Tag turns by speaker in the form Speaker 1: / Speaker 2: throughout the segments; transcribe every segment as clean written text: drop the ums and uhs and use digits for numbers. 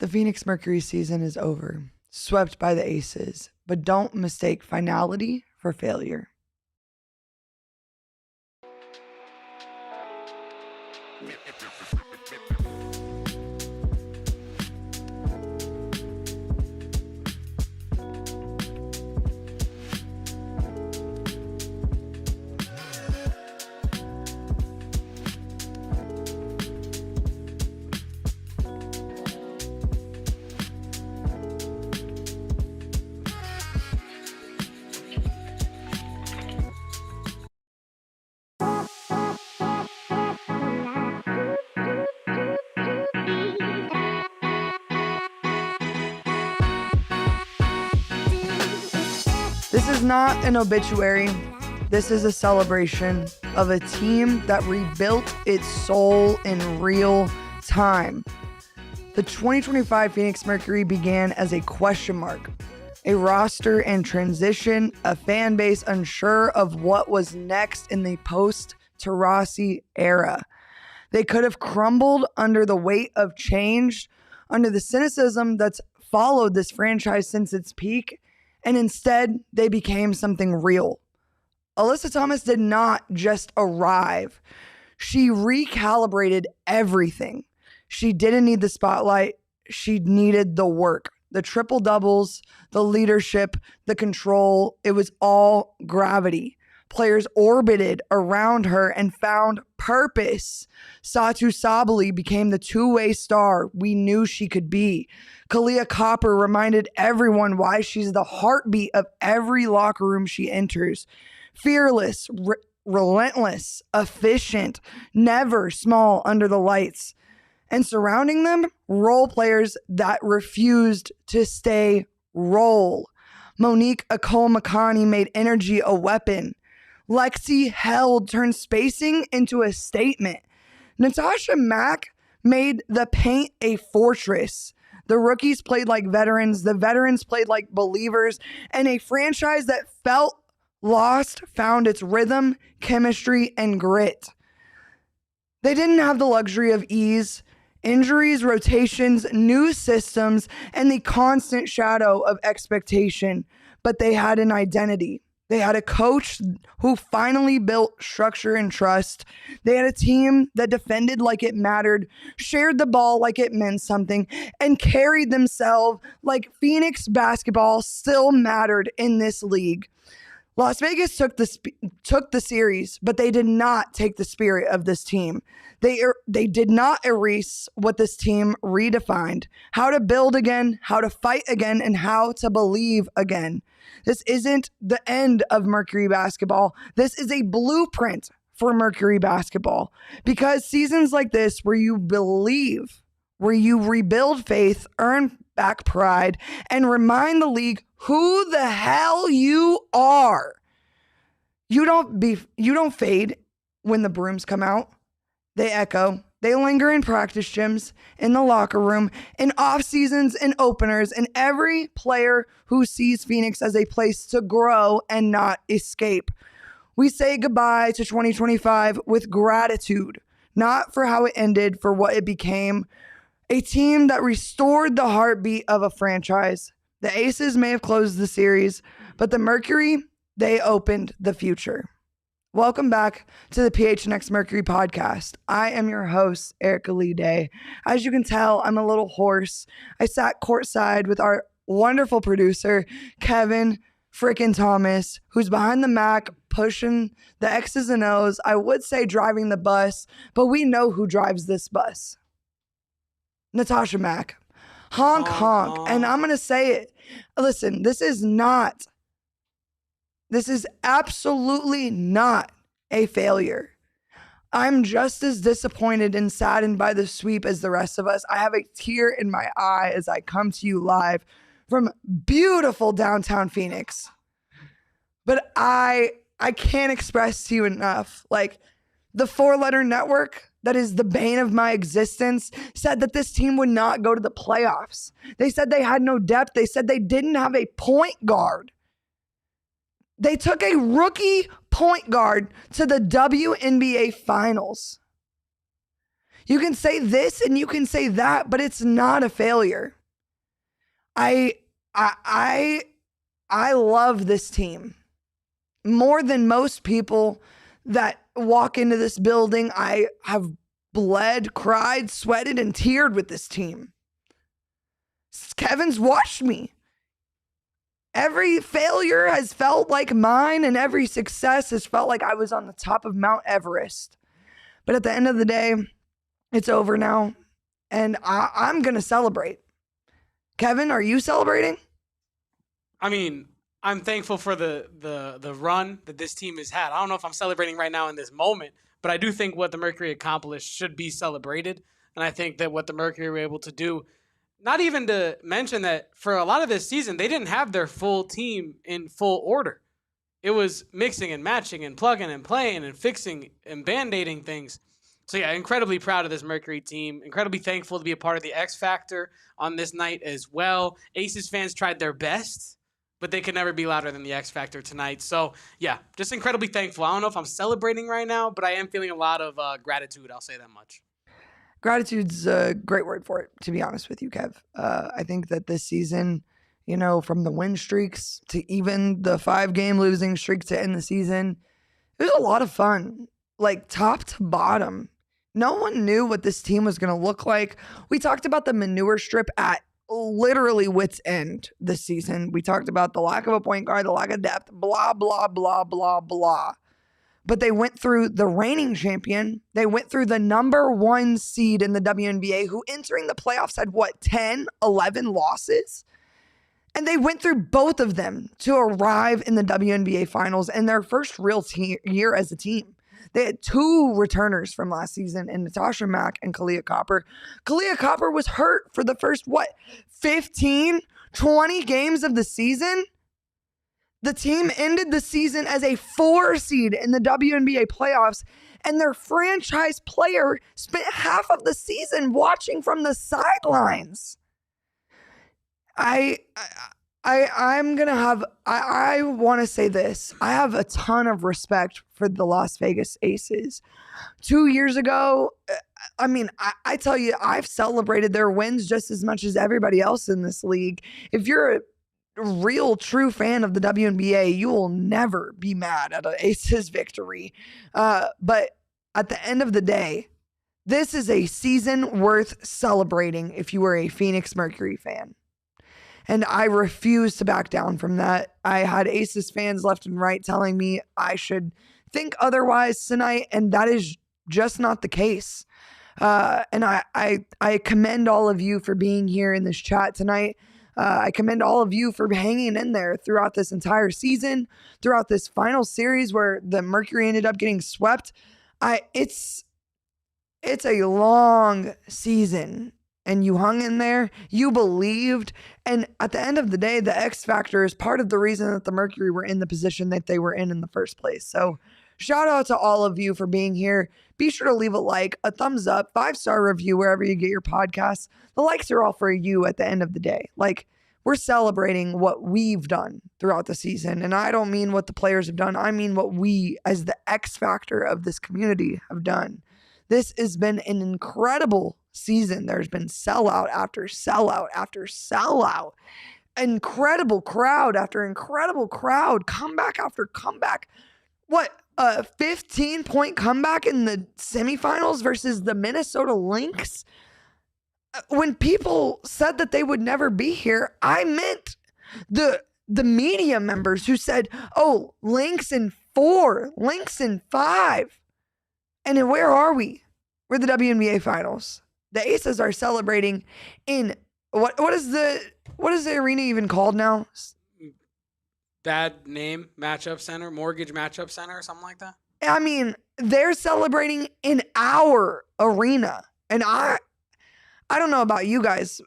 Speaker 1: The Phoenix Mercury season is over, swept by the Aces, but don't mistake finality for failure. This is not an obituary. This is a celebration of a team that rebuilt its soul in real time. The 2025 Phoenix Mercury began as a question mark, a roster in transition, a fan base unsure of what was next in the post-Taurasi era. They could have crumbled under the weight of change, under the cynicism that's followed this franchise since its peak, and instead, they became something real. Alyssa Thomas did not just arrive. She recalibrated everything. She didn't need the spotlight. She needed the work. The triple doubles, the leadership, the control. It was all gravity. Players orbited around her and found purpose. Satou Sabally became the two-way star we knew she could be. Kahleah reminded everyone why she's the heartbeat of every locker room she enters. Fearless, relentless, efficient, never small under the lights. And surrounding them, role players that refused to stay role. Monique Akol-Makani made energy a weapon. Lexi Held turned spacing into a statement. Natasha Mack made the paint a fortress. The rookies played like veterans. The veterans played like believers. And a franchise that felt lost found its rhythm, chemistry, and grit. They didn't have the luxury of ease, injuries, rotations, new systems, and the constant shadow of expectation. But they had an identity. They had a coach who finally built structure and trust. They had a team that defended like it mattered, shared the ball like it meant something, and carried themselves like Phoenix basketball still mattered in this league. Las Vegas took the series, but they did not take the spirit of this team. They did not erase what this team redefined: how to build again, how to fight again, and how to believe again. This isn't the end of Mercury basketball. This is a blueprint for Mercury basketball, because seasons like this, where you believe, where you rebuild faith, earn back pride, and remind the league who the hell you are. You don't fade when the brooms come out. They echo. They linger in practice gyms, in the locker room, in off seasons, in openers, and every player who sees Phoenix as a place to grow and not escape. We say goodbye to 2025 with gratitude, not for how it ended, for what it became. A team that restored the heartbeat of a franchise. The Aces may have closed the series, but the Mercury, they opened the future. Welcome back to the PHNX Mercury podcast. I am your host, Erika Day. As you can tell, I'm a little hoarse. I sat courtside with our wonderful producer, Kevin frickin' Thomas, who's behind the Mac, pushing the X's and O's. I would say driving the bus, but we know who drives this bus. Natasha Mack. Honk, honk. And I'm going to say it. Listen, this is absolutely not a failure. I'm just as disappointed and saddened by the sweep as the rest of us. I have a tear in my eye as I come to you live from beautiful downtown Phoenix. But I can't express to you enough. Like, the four-letter network that is the bane of my existence said that this team would not go to the playoffs. They said they had no depth. They said they didn't have a point guard. They took a rookie point guard to the WNBA finals. You can say this and you can say that, but it's not a failure. I love this team more than most people that walk into this building. I have bled, cried, sweated, and teared with this team. Kevin's watched me. Every failure has felt like mine, and every success has felt like I was on the top of Mount Everest. But at the end of the day, it's over now, and I'm going to celebrate. Kevin, are you celebrating?
Speaker 2: I mean, I'm thankful for the run that this team has had. I don't know if I'm celebrating right now in this moment, but I do think what the Mercury accomplished should be celebrated. And I think that what the Mercury were able to do, not even to mention that for a lot of this season, they didn't have their full team in full order. It was mixing and matching and plugging and playing and fixing and band-aiding things. So, yeah, incredibly proud of this Mercury team. Incredibly thankful to be a part of the X Factor on this night as well. Aces fans tried their best, but they could never be louder than the X Factor tonight. So, yeah, just incredibly thankful. I don't know if I'm celebrating right now, but I am feeling a lot of gratitude. I'll say that much.
Speaker 1: Gratitude's a great word for it, to be honest with you, Kev. I think that this season, you know, from the win streaks to even the 5-game losing streak to end the season, it was a lot of fun, like top to bottom. No one knew what this team was going to look like. We talked about the manure strip at literally wit's end this season. We talked about the lack of a point guard, the lack of depth, blah, blah, blah, blah, blah. But they went through the reigning champion. They went through the number 1 seed in the WNBA, who entering the playoffs had, 10, 11 losses? And they went through both of them to arrive in the WNBA finals in their first real year as a team. They had 2 returners from last season in Natasha Mack and Kahleah Copper. Kahleah Copper was hurt for the first, 15, 20 games of the season? The team ended the season as a 4 seed in the WNBA playoffs, and their franchise player spent half of the season watching from the sidelines. I want to say this. I have a ton of respect for the Las Vegas Aces. 2 years ago, I tell you, I've celebrated their wins just as much as everybody else in this league. If you're a real true fan of the WNBA, you will never be mad at an Aces victory. But at the end of the day, this is a season worth celebrating if you are a Phoenix Mercury fan. And I refuse to back down from that. I had Aces fans left and right telling me I should think otherwise tonight, and that is just not the case. And I commend all of you for being here in this chat tonight. I commend all of you for hanging in there throughout this entire season, throughout this final series where the Mercury ended up getting swept. It's a long season. And you hung in there, you believed, and at the end of the day, the X Factor is part of the reason that the Mercury were in the position that they were in the first place. So shout out to all of you for being here. Be sure to leave a like, a thumbs up, 5-star review wherever you get your podcasts. The likes are all for you at the end of the day. Like, we're celebrating what we've done throughout the season, and I don't mean what the players have done. I mean what we, as the X Factor of this community, have done. This has been an incredible season. There's been sellout after sellout after sellout. Incredible crowd after incredible crowd. Comeback after comeback. A 15-point comeback in the semifinals versus the Minnesota Lynx? When people said that they would never be here, I meant the media members who said, oh, Lynx in 4, Lynx in 5. And then where are we? We're the WNBA finals. The Aces are celebrating in what is the arena even called now?
Speaker 2: Bad name, matchup center, mortgage matchup center, or something like that.
Speaker 1: I mean, they're celebrating in our arena, and I don't know about you guys.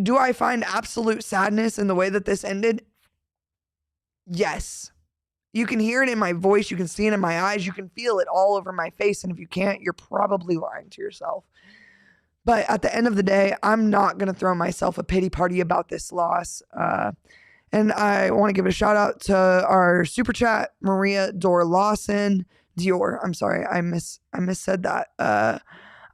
Speaker 1: Do I find absolute sadness in the way that this ended? Yes. You can hear it in my voice. You can see it in my eyes. You can feel it all over my face. And if you can't, you're probably lying to yourself. But at the end of the day, I'm not going to throw myself a pity party about this loss. And I want to give a shout out to our super chat, Maria Dior. I'm sorry, I missaid that.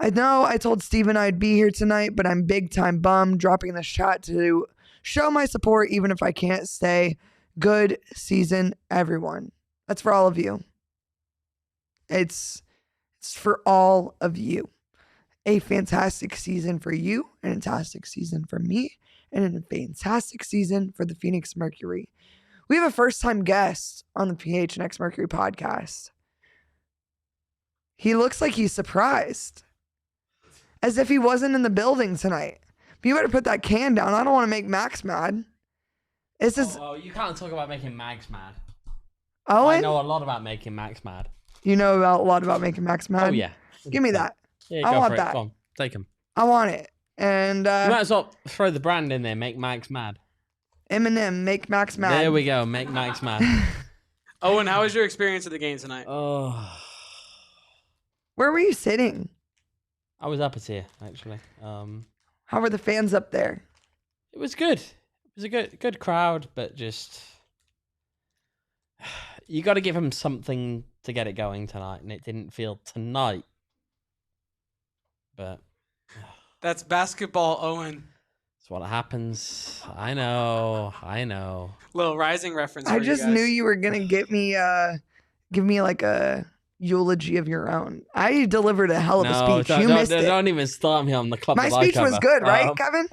Speaker 1: I know I told Steven I'd be here tonight, but I'm big time bummed dropping this chat to show my support even if I can't stay. Good season, everyone. That's for all of you. It's for all of you. A fantastic season for you, a fantastic season for me, and a fantastic season for the Phoenix Mercury. We have a first-time guest on the PHNX Mercury podcast. He looks like he's surprised. As if he wasn't in the building tonight. But you better put that can down. I don't want to make Max mad. This is...
Speaker 3: Oh, you can't talk about making Max mad.
Speaker 1: Owen?
Speaker 3: I know a lot about making Max mad.
Speaker 1: You know a lot about making Max mad?
Speaker 3: Oh, yeah.
Speaker 1: Give me that.
Speaker 3: Yeah,
Speaker 1: I
Speaker 3: go
Speaker 1: want
Speaker 3: for
Speaker 1: that.
Speaker 3: It. Go on, take him.
Speaker 1: I want it. And
Speaker 3: you might as well throw the brand in there, make Max mad.
Speaker 1: Eminem, make Max mad.
Speaker 3: There we go, make Max mad.
Speaker 2: Owen, how was your experience at the game tonight?
Speaker 3: Oh,
Speaker 1: where were you sitting?
Speaker 3: I was up at here, actually.
Speaker 1: How were the fans up there?
Speaker 3: It was good. It was a good crowd, but just... You got to give them something to get it going tonight, and it didn't feel tonight. But...
Speaker 2: That's basketball, Owen.
Speaker 3: That's what happens. I know.
Speaker 2: Little Rising reference for
Speaker 1: I just
Speaker 2: you guys.
Speaker 1: knew you were going to give me like a eulogy of your own. I delivered a hell of a speech. You missed it.
Speaker 3: Don't even start me on the club.
Speaker 1: My speech was good, right, Kevin?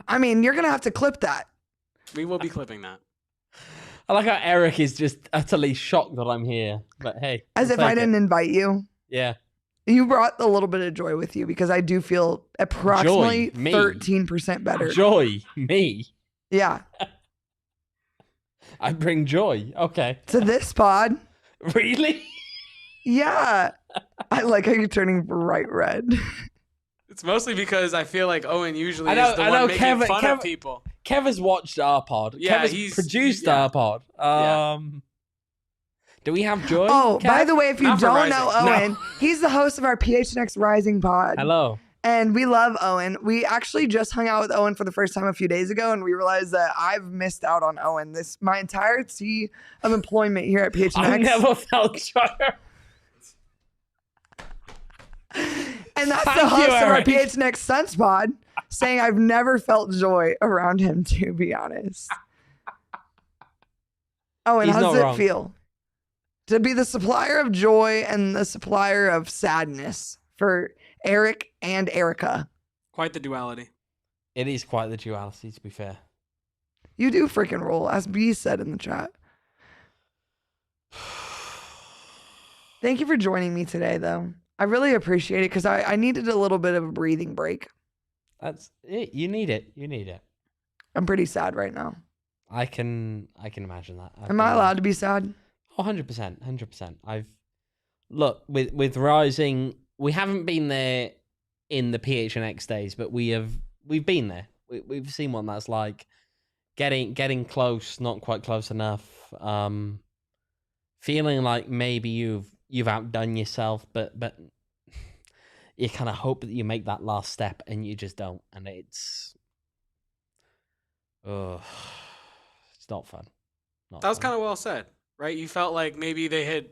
Speaker 1: I mean, you're going to have to clip that.
Speaker 2: We will be clipping that.
Speaker 3: I like how Eric is just utterly shocked that I'm here. But hey.
Speaker 1: As if I didn't invite you.
Speaker 3: Yeah.
Speaker 1: You brought a little bit of joy with you because I do feel approximately 13% better.
Speaker 3: Joy? Me?
Speaker 1: Yeah.
Speaker 3: I bring joy. Okay.
Speaker 1: To this pod.
Speaker 3: Really?
Speaker 1: Yeah. I like how you're turning bright red.
Speaker 2: It's mostly because I feel like Owen usually is the one making fun of people.
Speaker 3: Kev has watched our pod.
Speaker 2: Yeah,
Speaker 3: Kev has produced our pod. Do we have joy?
Speaker 1: Oh,
Speaker 3: Kev?
Speaker 1: by the way, if you
Speaker 2: Not for
Speaker 1: don't know
Speaker 2: Rising.
Speaker 1: Owen, he's the host of our PHNX Rising pod.
Speaker 3: Hello.
Speaker 1: And we love Owen. We actually just hung out with Owen for the first time a few days ago, and we realized that I've missed out on Owen. My entirety of employment here at PHNX.
Speaker 3: I never felt joy.
Speaker 1: And that's
Speaker 3: Thank
Speaker 1: the host
Speaker 3: you,
Speaker 1: of our
Speaker 3: Eric.
Speaker 1: PHNX Suns pod saying I've never felt joy around him, to be honest. Owen,
Speaker 3: He's
Speaker 1: how does
Speaker 3: not
Speaker 1: it
Speaker 3: wrong.
Speaker 1: feel to be the supplier of joy and the supplier of sadness for Eric and Erika?
Speaker 2: Quite the duality.
Speaker 3: It is quite the duality, to be fair.
Speaker 1: You do freaking roll, as B said in the chat. Thank you for joining me today, though. I really appreciate it because I needed a little bit of a breathing break.
Speaker 3: That's it. You need it.
Speaker 1: I'm pretty sad right now.
Speaker 3: I can imagine that.
Speaker 1: Am I allowed to be sad?
Speaker 3: Oh, 100%. Look, with Rising, we haven't been there in the PHNX days, but we've been there. We've seen what that's like. Getting close, not quite close enough. Feeling like maybe you've outdone yourself, but you kind of hope that you make that last step and you just don't, and it's not fun.
Speaker 2: That was kind of well said, right? You felt like maybe they had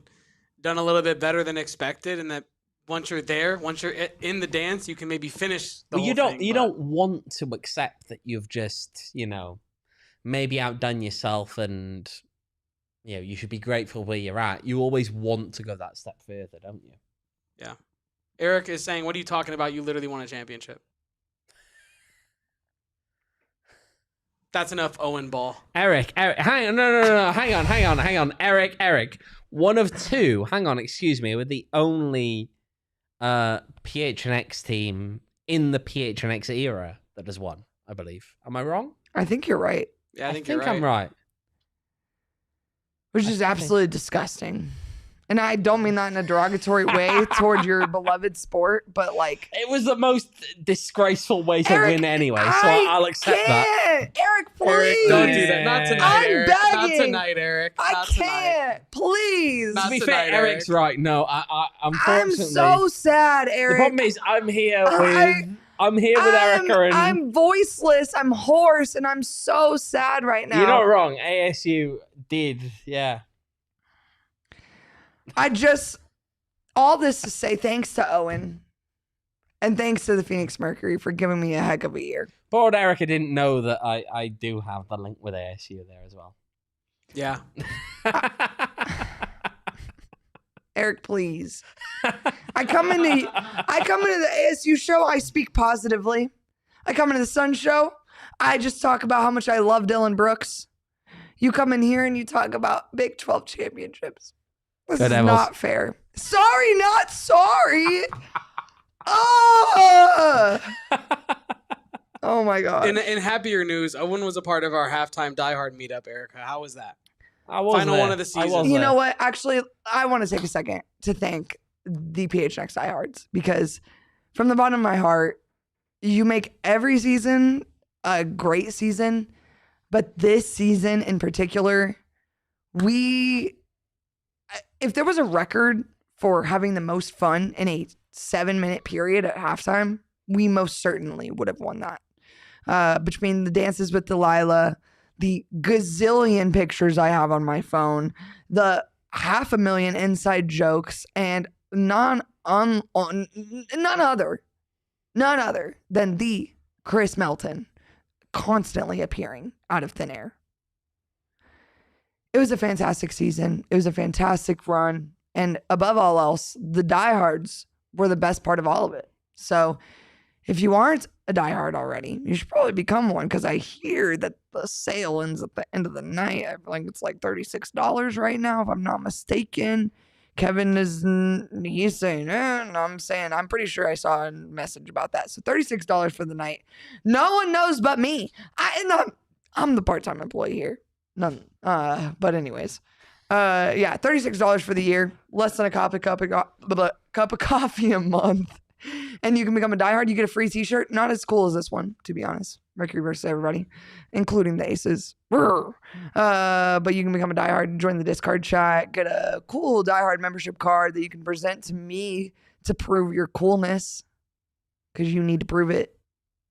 Speaker 2: done a little bit better than expected, and that once you're there, once you're in the dance, you can maybe finish the whole thing.
Speaker 3: You don't want to accept that you've just, maybe outdone yourself, and you should be grateful where you're at. You always want to go that step further, don't you?
Speaker 2: Yeah. Eric is saying, what are you talking about? You literally won a championship. That's enough Owen ball.
Speaker 3: Eric, hang on, no, hang on. Eric, one of two, excuse me, with the only PHNX team in the PHNX era that has won, I believe. Am I wrong?
Speaker 1: I think you're right.
Speaker 2: Yeah, I think
Speaker 3: I'm right.
Speaker 1: Which is absolutely disgusting. And I don't mean that in a derogatory way toward your beloved sport, but like...
Speaker 3: It was the most disgraceful way to
Speaker 1: Eric,
Speaker 3: win anyway, so I'll accept that.
Speaker 1: Eric, please.
Speaker 2: Eric, don't do that. Not tonight,
Speaker 1: I'm
Speaker 2: Eric.
Speaker 1: begging.
Speaker 2: Not tonight, Eric.
Speaker 1: I
Speaker 2: Not
Speaker 1: can't.
Speaker 2: Tonight.
Speaker 1: Please.
Speaker 2: Not
Speaker 3: To be
Speaker 2: tonight,
Speaker 3: fair, Eric's
Speaker 2: Eric.
Speaker 3: right. No, I unfortunately...
Speaker 1: I'm so sad, Eric.
Speaker 3: The problem is I'm here with Erika and...
Speaker 1: I'm voiceless. I'm hoarse, and I'm so sad right now.
Speaker 3: You're not wrong. ASU did, yeah.
Speaker 1: All this to say thanks to Owen. And thanks to the Phoenix Mercury for giving me a heck of a year.
Speaker 3: Poor old Erika didn't know that I do have the link with ASU there as well.
Speaker 2: Yeah.
Speaker 1: Eric, please. I come into the ASU show, I speak positively. I come into the Sun show, I just talk about how much I love Dylan Brooks. You come in here and you talk about Big 12 championships. This is not fair. Sorry, not sorry. Oh! Oh my God.
Speaker 2: In happier news, Owen was a part of our halftime diehard meetup, Erika. How was that?
Speaker 3: I was
Speaker 2: Final
Speaker 3: there.
Speaker 2: one of the season.
Speaker 1: You know what? Actually, I want to take a second to thank the PHNX diehards because from the bottom of my heart, you make every season a great season, but this season in particular, if there was a record for having the most fun in a 7-minute period at halftime, we most certainly would have won that. Between the dances with Delilah, the gazillion pictures I have on my phone, the 500,000 inside jokes, and none other than the Chris Melton constantly appearing out of thin air. It was a fantastic season. It was a fantastic run. And above all else, the diehards were the best part of all of it. So if you aren't a diehard already, you should probably become one because I hear that the sale ends at the end of the night. I think it's like $36 right now, if I'm not mistaken. Kevin he's saying, and I'm saying, I'm pretty sure I saw a message about that. So $36 for the night. No one knows but me. I'm the part-time employee here. None. But anyways, yeah, $36 for the year, less than a cup of coffee a month. And you can become a diehard. You get a free t-shirt. Not as cool as this one, to be honest. Mercury versus everybody, including the Aces. But you can become a diehard, join the Discord chat, get a cool diehard membership card that you can present to me to prove your coolness. Because you need to prove it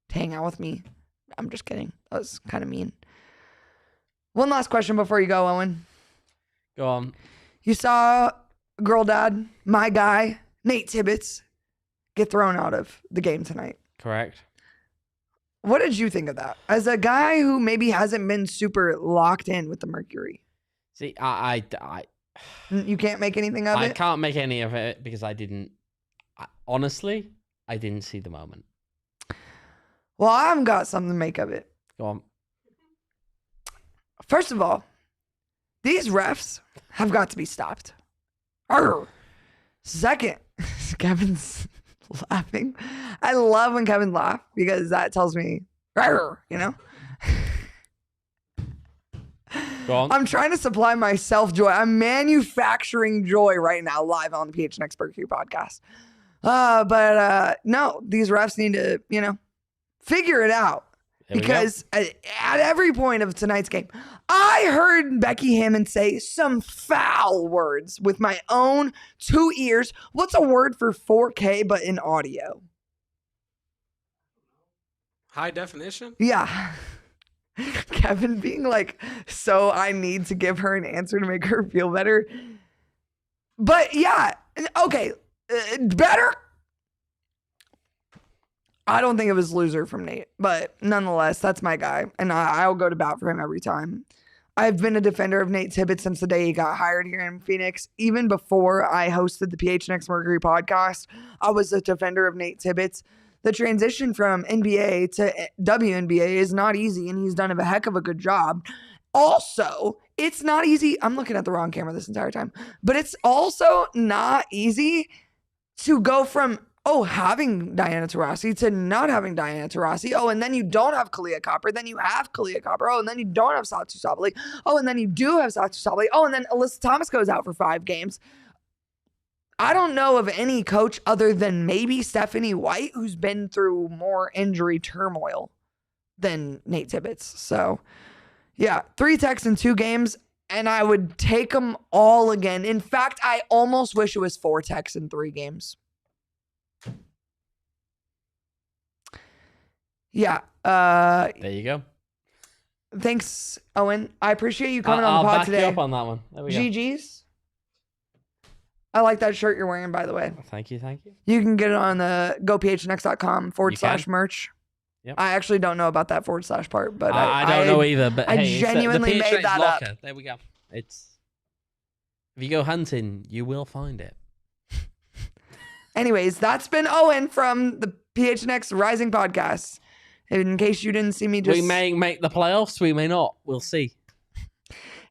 Speaker 1: to hang out with me. I'm just kidding. That was kind of mean. One last question before you go, Owen.
Speaker 3: Go on.
Speaker 1: You saw girl dad, my guy, Nate Tibbetts, get thrown out of the game tonight.
Speaker 3: Correct.
Speaker 1: What did you think of that? As a guy who maybe hasn't been super locked in with the Mercury.
Speaker 3: See,
Speaker 1: You can't make anything of it?
Speaker 3: I can't make any of it because honestly, I didn't see the moment.
Speaker 1: Well, I've got something to make of it.
Speaker 3: Go on.
Speaker 1: First of all, these refs have got to be stopped. Arr. Second, Kevin's laughing. I love when Kevin laughs because that tells me, you know?
Speaker 3: Go on.
Speaker 1: I'm trying to supply myself joy. I'm manufacturing joy right now live on the PHNX Mercury podcast. But no, these refs need to, figure it out. Because at every point of tonight's game, I heard Becky Hammond say some foul words with my own 2 ears. What's a word for 4K but in audio?
Speaker 2: High definition?
Speaker 1: Yeah. Kevin being like, so I need to give her an answer to make her feel better. But yeah, okay, better? I don't think it was loser from Nate, but nonetheless, that's my guy, and I'll go to bat for him every time. I've been a defender of Nate Tibbetts since the day he got hired here in Phoenix. Even before I hosted the PHNX Mercury podcast, I was a defender of Nate Tibbetts. The transition from NBA to WNBA is not easy, and he's done a heck of a good job. Also, it's not easy. I'm looking at the wrong camera this entire time, but it's also not easy to go from having Diana Taurasi to not having Diana Taurasi. Oh, and then you don't have Kahleah Copper. Then you have Kahleah Copper. Oh, and then you don't have Satou Sabally. Oh, and then you do have Satou Sabally. Oh, and then Alyssa Thomas goes out for 5 games. I don't know of any coach other than maybe Stephanie White who's been through more injury turmoil than Nate Tibbetts. So, yeah, 3 techs in 2 games, and I would take them all again. In fact, I almost wish it was 4 techs in 3 games. Yeah.
Speaker 3: There you go.
Speaker 1: Thanks, Owen. I appreciate you coming on the pod
Speaker 3: I'll back
Speaker 1: today.
Speaker 3: you up on that one. There we go.
Speaker 1: GG's. I like that shirt you're wearing, by the way.
Speaker 3: Thank you.
Speaker 1: You can get it on the gophnx.com/merch.
Speaker 3: Yep.
Speaker 1: I actually don't know about that // part, but
Speaker 3: I don't know either. But
Speaker 1: I
Speaker 3: hey,
Speaker 1: genuinely
Speaker 3: it's the
Speaker 1: made that
Speaker 3: locker.
Speaker 1: up.
Speaker 3: There we go. If you go hunting, you will find it.
Speaker 1: Anyways, that's been Owen from the PHNX Rising podcast. In case you didn't see me just...
Speaker 3: We may make the playoffs, we may not. We'll see.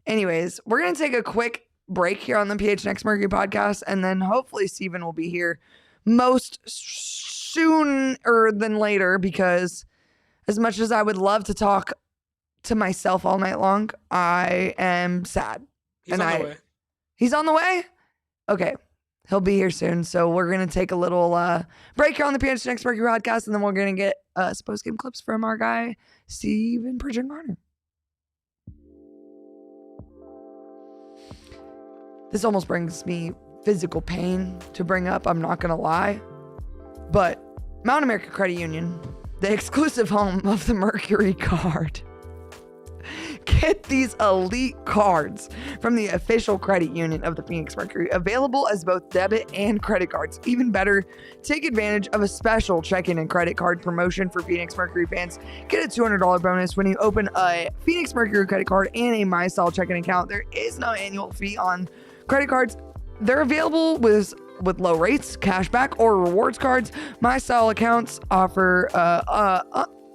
Speaker 1: Anyways, we're going to take a quick break here on the PHNX Mercury podcast, and then hopefully Steven will be here most sooner than later, because as much as I would love to talk to myself all night long, I am sad.
Speaker 2: He's on the way.
Speaker 1: He's on the way? Okay. He'll be here soon. So we're going to take a little break here on the PHNX Mercury podcast, and then we're going to get some post-game clips from our guy, Steven Pridgeon-Garner. This almost brings me physical pain to bring up, I'm not going to lie. But Mount America Credit Union, the exclusive home of the Mercury card. Get these elite cards from the official credit union of the Phoenix Mercury, available as both debit and credit cards. Even better, take advantage of a special check-in and credit card promotion for Phoenix Mercury fans. Get a $200 bonus when you open a Phoenix Mercury credit card and a MyStyle checking account. There is no annual fee on credit cards. They're available with low rates, cashback, or rewards cards. MyStyle accounts offer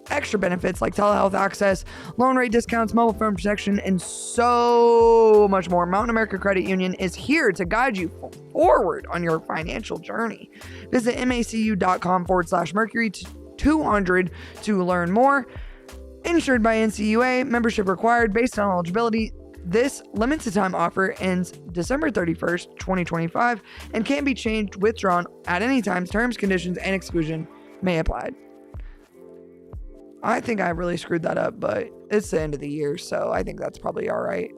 Speaker 1: extra benefits like telehealth access, loan rate discounts, mobile phone protection, and so much more. Mountain America Credit Union is here to guide you forward on your financial journey. Visit macu.com/Mercury 200 to learn more. Insured by NCUA, membership required based on eligibility. This limited time offer ends December 31st, 2025, and can be changed, withdrawn at any time. Terms, conditions, and exclusion may apply. I think I really screwed that up, but it's the end of the year, so I think that's probably all right.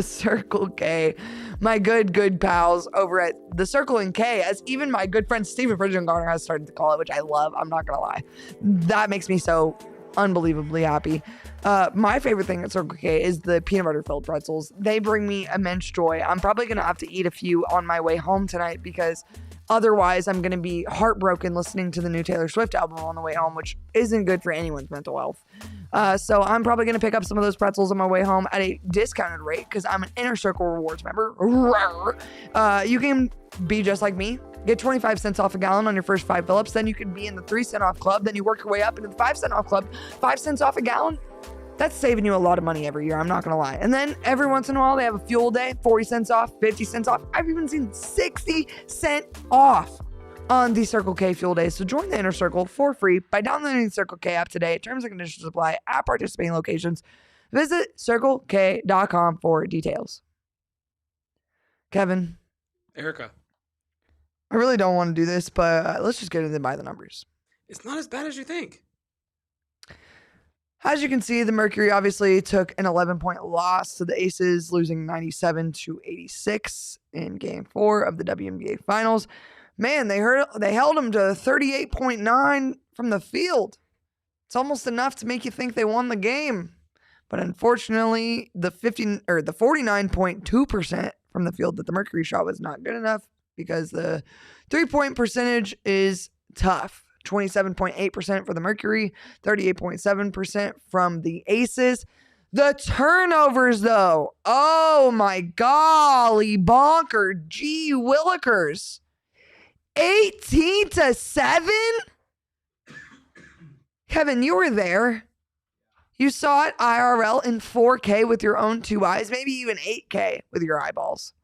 Speaker 1: Circle K, my good pals over at the Circle and K, as even my good friend Steven Pridgeon-Garner has started to call it, which I love. I'm not gonna lie, that makes me so unbelievably happy. My favorite thing at Circle K is the peanut butter filled pretzels. They bring me immense joy. I'm probably gonna have to eat a few on my way home tonight, because otherwise I'm gonna be heartbroken listening to the new Taylor Swift album on the way home, which isn't good for anyone's mental health. So I'm probably gonna pick up some of those pretzels on my way home at a discounted rate, because I'm an Inner Circle Rewards member. You can be just like me. Get 25 cents off a gallon on your first 5 fill-ups. Then you can be in the 3 cent off club. Then you work your way up into the 5 cent off club. 5 cents off a gallon. That's saving you a lot of money every year. I'm not going to lie. And then every once in a while, they have a fuel day, 40 cents off, 50 cents off. I've even seen 60 cents off on the Circle K fuel day. So join the Inner Circle for free by downloading the Circle K app today. Terms and conditions apply at participating locations. Visit circlek.com for details. Kevin.
Speaker 2: Erika.
Speaker 1: I really don't want to do this, but let's just get into by the numbers.
Speaker 2: It's not as bad as you think.
Speaker 1: As you can see, the Mercury obviously took an 11-point loss to the Aces, losing 97-86 in Game 4 of the WNBA Finals. Man, they held them to 38.9 from the field. It's almost enough to make you think they won the game. But unfortunately, the 49.2% from the field that the Mercury shot was not good enough, because the 3-point percentage is tough. 27.8% for the Mercury, 38.7% from the Aces. The turnovers, though, oh my golly bonker, gee willikers. 18-7? Kevin, you were there. You saw it IRL in 4K with your own 2 eyes, maybe even 8K with your eyeballs.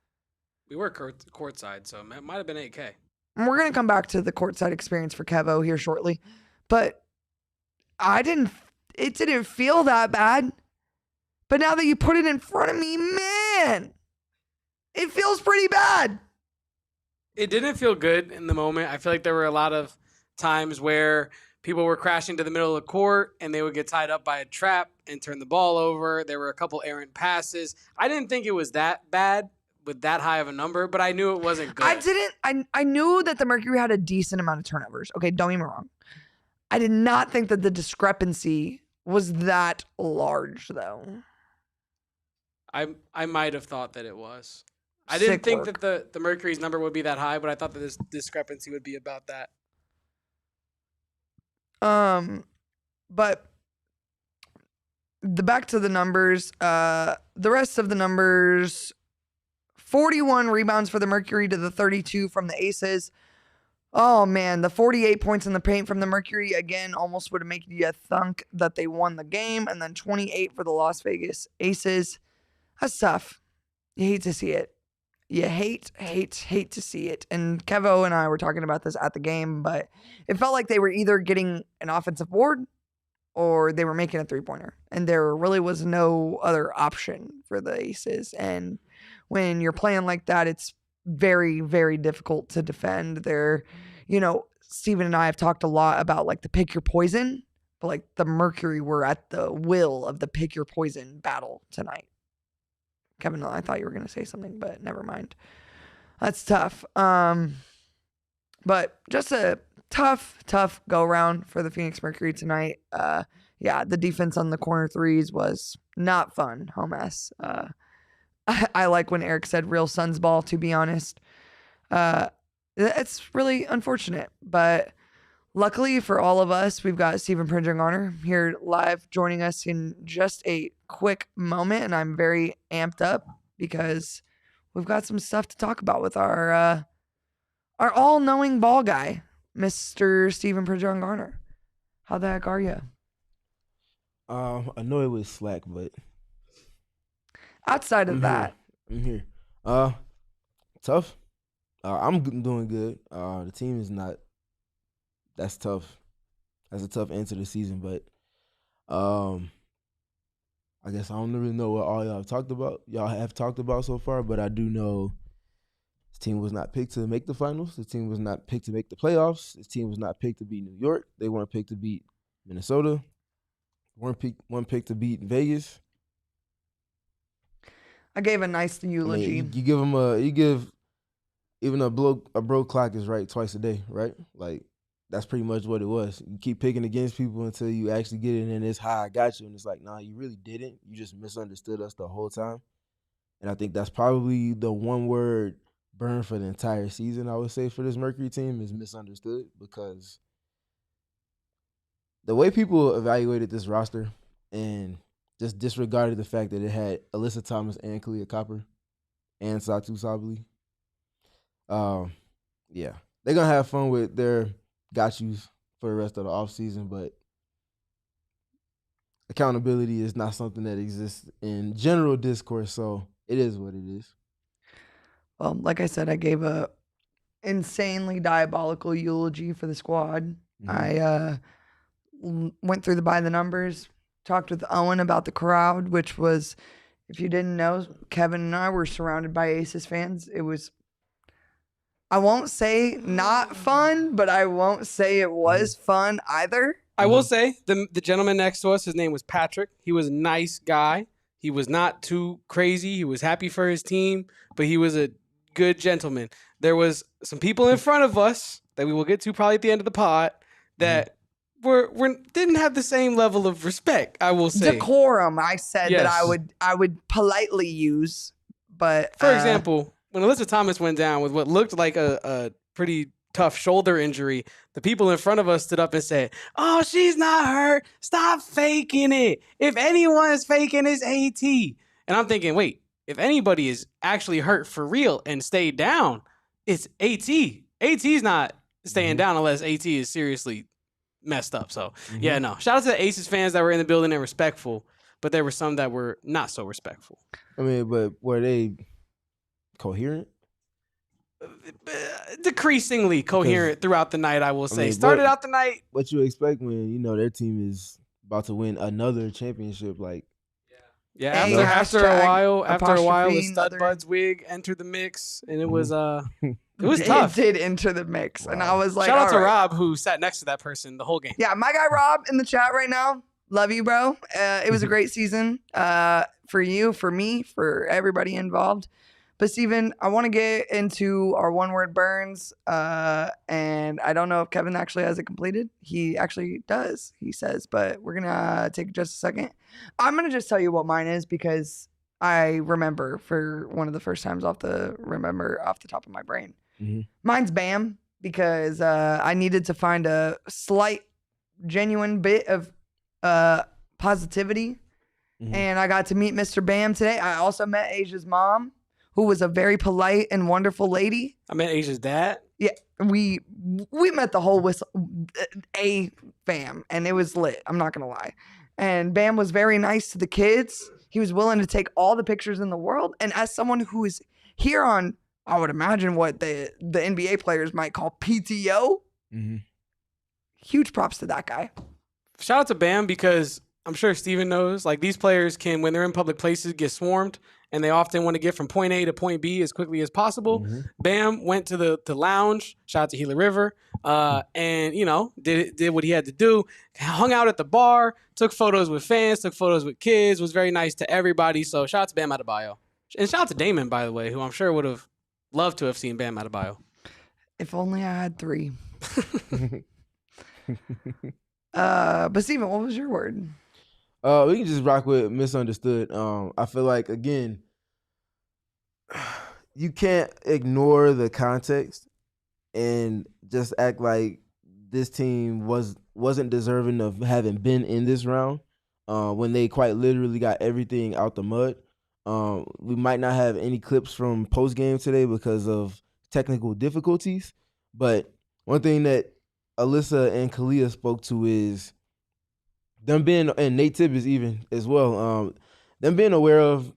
Speaker 2: We were courtside, so it might have been 8K.
Speaker 1: And we're going to come back to the courtside experience for Kevo here shortly. But it didn't feel that bad. But now that you put it in front of me, man, it feels pretty bad.
Speaker 2: It didn't feel good in the moment. I feel like there were a lot of times where people were crashing to the middle of the court and they would get tied up by a trap and turn the ball over. There were a couple errant passes. I didn't think it was that bad with that high of a number, but I knew it wasn't good.
Speaker 1: I knew that the Mercury had a decent amount of turnovers. Okay, don't get me wrong. I did not think that the discrepancy was that large, though.
Speaker 2: I might have thought that it was. I didn't
Speaker 1: Sick
Speaker 2: think
Speaker 1: work.
Speaker 2: that the Mercury's number would be that high, but I thought that this discrepancy would be about that.
Speaker 1: But back to the numbers. The rest of the numbers: 41 rebounds for the Mercury to the 32 from the Aces. Oh man, the 48 points in the paint from the Mercury again almost would have made you think that they won the game, and then 28 for the Las Vegas Aces. That's tough. You hate to see it. You hate to see it. And Kevo and I were talking about this at the game, but it felt like they were either getting an offensive board or they were making a three-pointer. And there really was no other option for the Aces. And when you're playing like that, it's very, very difficult to defend. Steven and I have talked a lot about like the pick your poison, but like the Mercury were at the will of the pick your poison battle tonight. Kevin, I thought you were going to say something, but never mind. That's tough. But just a tough go-round for the Phoenix Mercury tonight. The defense on the corner threes was not fun. Home S. I like when Eric said real Suns ball, to be honest. It's really unfortunate, but luckily for all of us, we've got Stephen Pridgeon-Garner here live joining us in just a quick moment, and I'm very amped up because we've got some stuff to talk about with our all-knowing ball guy, Mr. Stephen Pridgeon-Garner. How the heck are you?
Speaker 4: I know it was slack, but
Speaker 1: Outside of that,
Speaker 4: I'm here. Tough. I'm doing good. The team is not. That's tough. That's a tough end to the season, but I guess I don't really know what all y'all have talked about so far, but I do know this team was not picked to make the finals. This team was not picked to make the playoffs. This team was not picked to beat New York. They weren't picked to beat Minnesota. Weren't picked to beat Vegas.
Speaker 1: I gave a nice eulogy.
Speaker 4: You give them even a broke clock is right twice a day, right? Like that's pretty much what it was. You keep picking against people until you actually get it, and it's how I got you, and it's like, nah, you really didn't. You just misunderstood us the whole time, and I think that's probably the one word burn for the entire season. I would say for this Mercury team is misunderstood, because the way people evaluated this roster and just disregarded the fact that it had Alyssa Thomas and Kahleah and Satou Sabally. Yeah, they're gonna have fun with their got yous for the rest of the offseason, but accountability is not something that exists in general discourse, so it is what it is.
Speaker 1: Well, like I said, I gave a insanely diabolical eulogy for the squad.
Speaker 4: Mhm.
Speaker 1: I went through by the numbers, talked with Owen about the crowd, which was, if you didn't know, Kevin and I were surrounded by Aces fans. It was, I won't say not fun, but I won't say it was fun either.
Speaker 2: I will say the gentleman next to us, his name was Patrick. He was a nice guy. He was not too crazy. He was happy for his team, but he was a good gentleman. There was some people in front of us that we will get to probably at the end of the pod that didn't have the same level of respect, I will say.
Speaker 1: Decorum, I said
Speaker 2: Yes.
Speaker 1: that I would politely use, but
Speaker 2: For example, when Alyssa Thomas went down with what looked like a pretty tough shoulder injury, the people in front of us stood up and said, "Oh, she's not hurt. Stop faking it. If anyone is faking, it's AT." And I'm thinking, wait, if anybody is actually hurt for real and stayed down, it's AT. AT's not staying down unless AT is seriously messed up. So, yeah, no. Shout out to the Aces fans that were in the building and respectful, but there were some that were not so respectful.
Speaker 4: I mean, but were they coherent?
Speaker 2: Decreasingly coherent throughout the night, I will say.
Speaker 4: mean,
Speaker 2: Started out the night.
Speaker 4: What you expect when their team is about to win another championship? Like,
Speaker 2: Yeah,
Speaker 1: Hey,
Speaker 2: after a
Speaker 1: hashtag
Speaker 2: while, the
Speaker 1: apostrophe
Speaker 2: Stud
Speaker 1: another-
Speaker 2: Buds wig entered the mix, and it was
Speaker 1: it
Speaker 2: tough.
Speaker 1: did enter the mix, and I was like,
Speaker 2: Shout out to
Speaker 1: all right.
Speaker 2: Rob, who sat next to that person the whole game.
Speaker 1: Yeah, my guy Rob in the chat right now. Love you, bro. It was a great season for you, for me, for everybody involved. But Steven, I want to get into our one-word burns, and I don't know if Kevin actually has it completed. He actually does, he says, but we're going to take just a second. I'm going to just tell you what mine is because I remember for one of the first times off the top of my brain.
Speaker 4: Mhm.
Speaker 1: Mine's Bam, because I needed to find a slight, genuine bit of positivity.
Speaker 4: Mhm.
Speaker 1: And I got to meet Mr. Bam today. I also met Asia's mom, who was a very polite and wonderful lady.
Speaker 2: I met Asia's dad.
Speaker 1: Yeah, we met the whole A fam, and it was lit. I'm not gonna lie. And Bam was very nice to the kids. He was willing to take all the pictures in the world. And as someone who is here on, I would imagine what the NBA players might call PTO.
Speaker 4: Mhm.
Speaker 1: Huge props to that guy.
Speaker 2: Shout out to Bam, because I'm sure Steven knows, like, these players can, when they're in public places, get swarmed, and they often want to get from point A to point B as quickly as possible.
Speaker 4: Mhm.
Speaker 2: Bam went to the lounge, shout out to Gila River, and, you know, did what he had to do, hung out at the bar, took photos with fans, took photos with kids, was very nice to everybody. So shout out to Bam Adebayo. And shout out to Damon, by the way, who I'm sure would have loved to have seen Bam Adebayo.
Speaker 1: If only I had 3. But Steven, what was your word?
Speaker 4: We can just rock with misunderstood. I feel like, again, you can't ignore the context and just act like this team wasn't deserving of having been in this round when they quite literally got everything out the mud. We might not have any clips from postgame today because of technical difficulties, but one thing that Alyssa and Kahleah spoke to is them being, and Nate Tibbetts even as well, them being aware of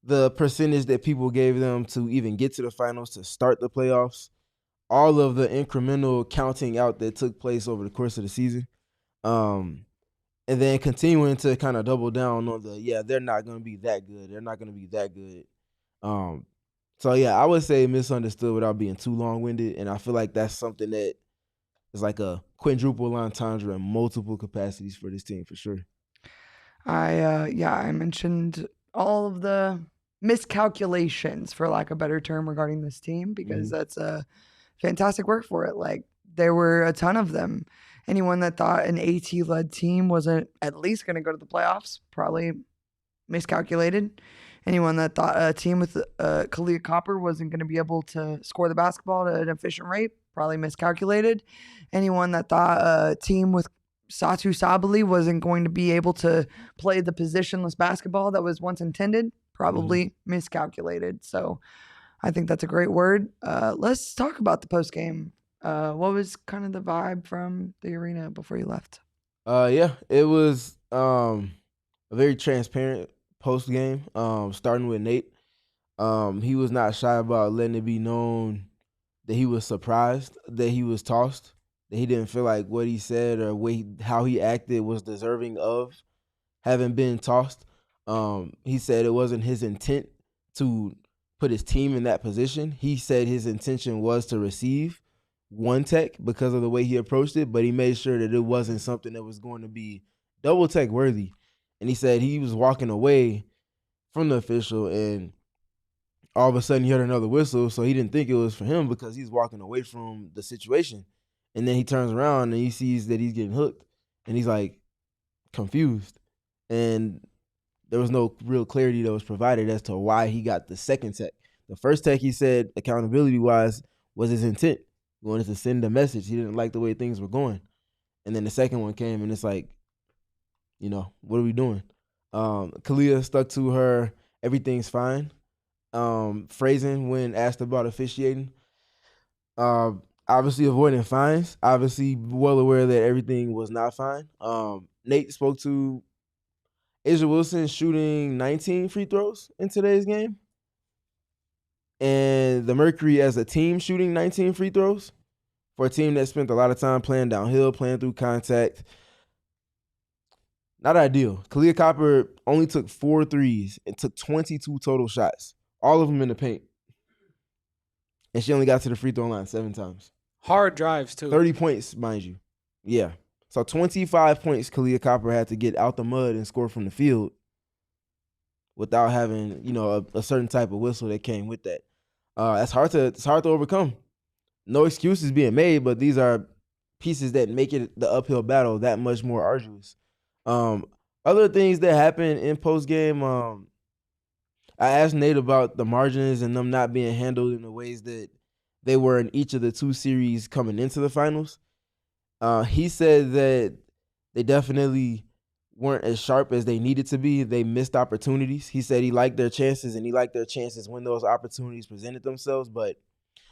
Speaker 4: the percentage that people gave them to even get to the finals, to start the playoffs, all of the incremental counting out that took place over the course of the season, and then continuing to kind of double down on they're not going to be that good. They're not going to be that good. So, yeah, I would say misunderstood without being too long-winded, and I feel like that's something that is like a quadruple entendre in multiple capacities for this team for sure.
Speaker 1: I mentioned all of the miscalculations, for lack of a better term, regarding this team, because that's a fantastic word for it. Like, there were a ton of them. Anyone that thought an AT-led team wasn't at least going to go to the playoffs probably miscalculated. Anyone that thought a team with Kahleah Copper wasn't going to be able to score the basketball at an efficient rate probably miscalculated. Anyone that thought a team with Satou Sabally wasn't going to be able to play the positionless basketball that was once intended probably miscalculated. So I think that's a great word. Let's talk about the post game. What was kind of the vibe from the arena before you left?
Speaker 4: It was a very transparent post game. Starting with Nate, he was not shy about letting it be known that he was surprised that he was tossed, that he didn't feel like what he said or how he acted was deserving of having been tossed. He said it wasn't his intent to put his team in that position. He said his intention was to receive one tech because of the way he approached it, but he made sure that it wasn't something that was going to be double tech worthy. And he said he was walking away from the official, and all of a sudden he heard another whistle, so he didn't think it was for him because he's walking away from the situation. And then he turns around and he sees that he's getting hooked, and he's like confused. And there was no real clarity that was provided as to why he got the second tech. The first tech, he said, accountability-wise, was his intent. He wanted to send a message. He didn't like the way things were going. And then the second one came, and it's like, what are we doing? Kahleah stuck to her everything's fine phrasing when asked about officiating. Obviously avoiding fines. Obviously well aware that everything was not fine. Nate spoke to A'ja Wilson shooting 19 free throws in today's game, and the Mercury as a team shooting 19 free throws for a team that spent a lot of time playing downhill, playing through contact. Not ideal. Kahleah Copper only took 4 threes and took 22 total shots, all of them in the paint. And she only got to the free throw line 7 times.
Speaker 2: Hard drives, too.
Speaker 4: 30 points, mind you. Yeah. So 25 points Kahleah Copper had to get out the mud and score from the field without having, a certain type of whistle that came with that. It's hard to overcome. No excuses being made, but these are pieces that make it the uphill battle that much more arduous. Other things that happened in post game, I asked Nate about the margins and them not being handled in the ways that they were in each of the 2 series coming into the finals. He said that they definitely weren't as sharp as they needed to be. They missed opportunities. He said he liked their chances, and he liked their chances when those opportunities presented themselves. But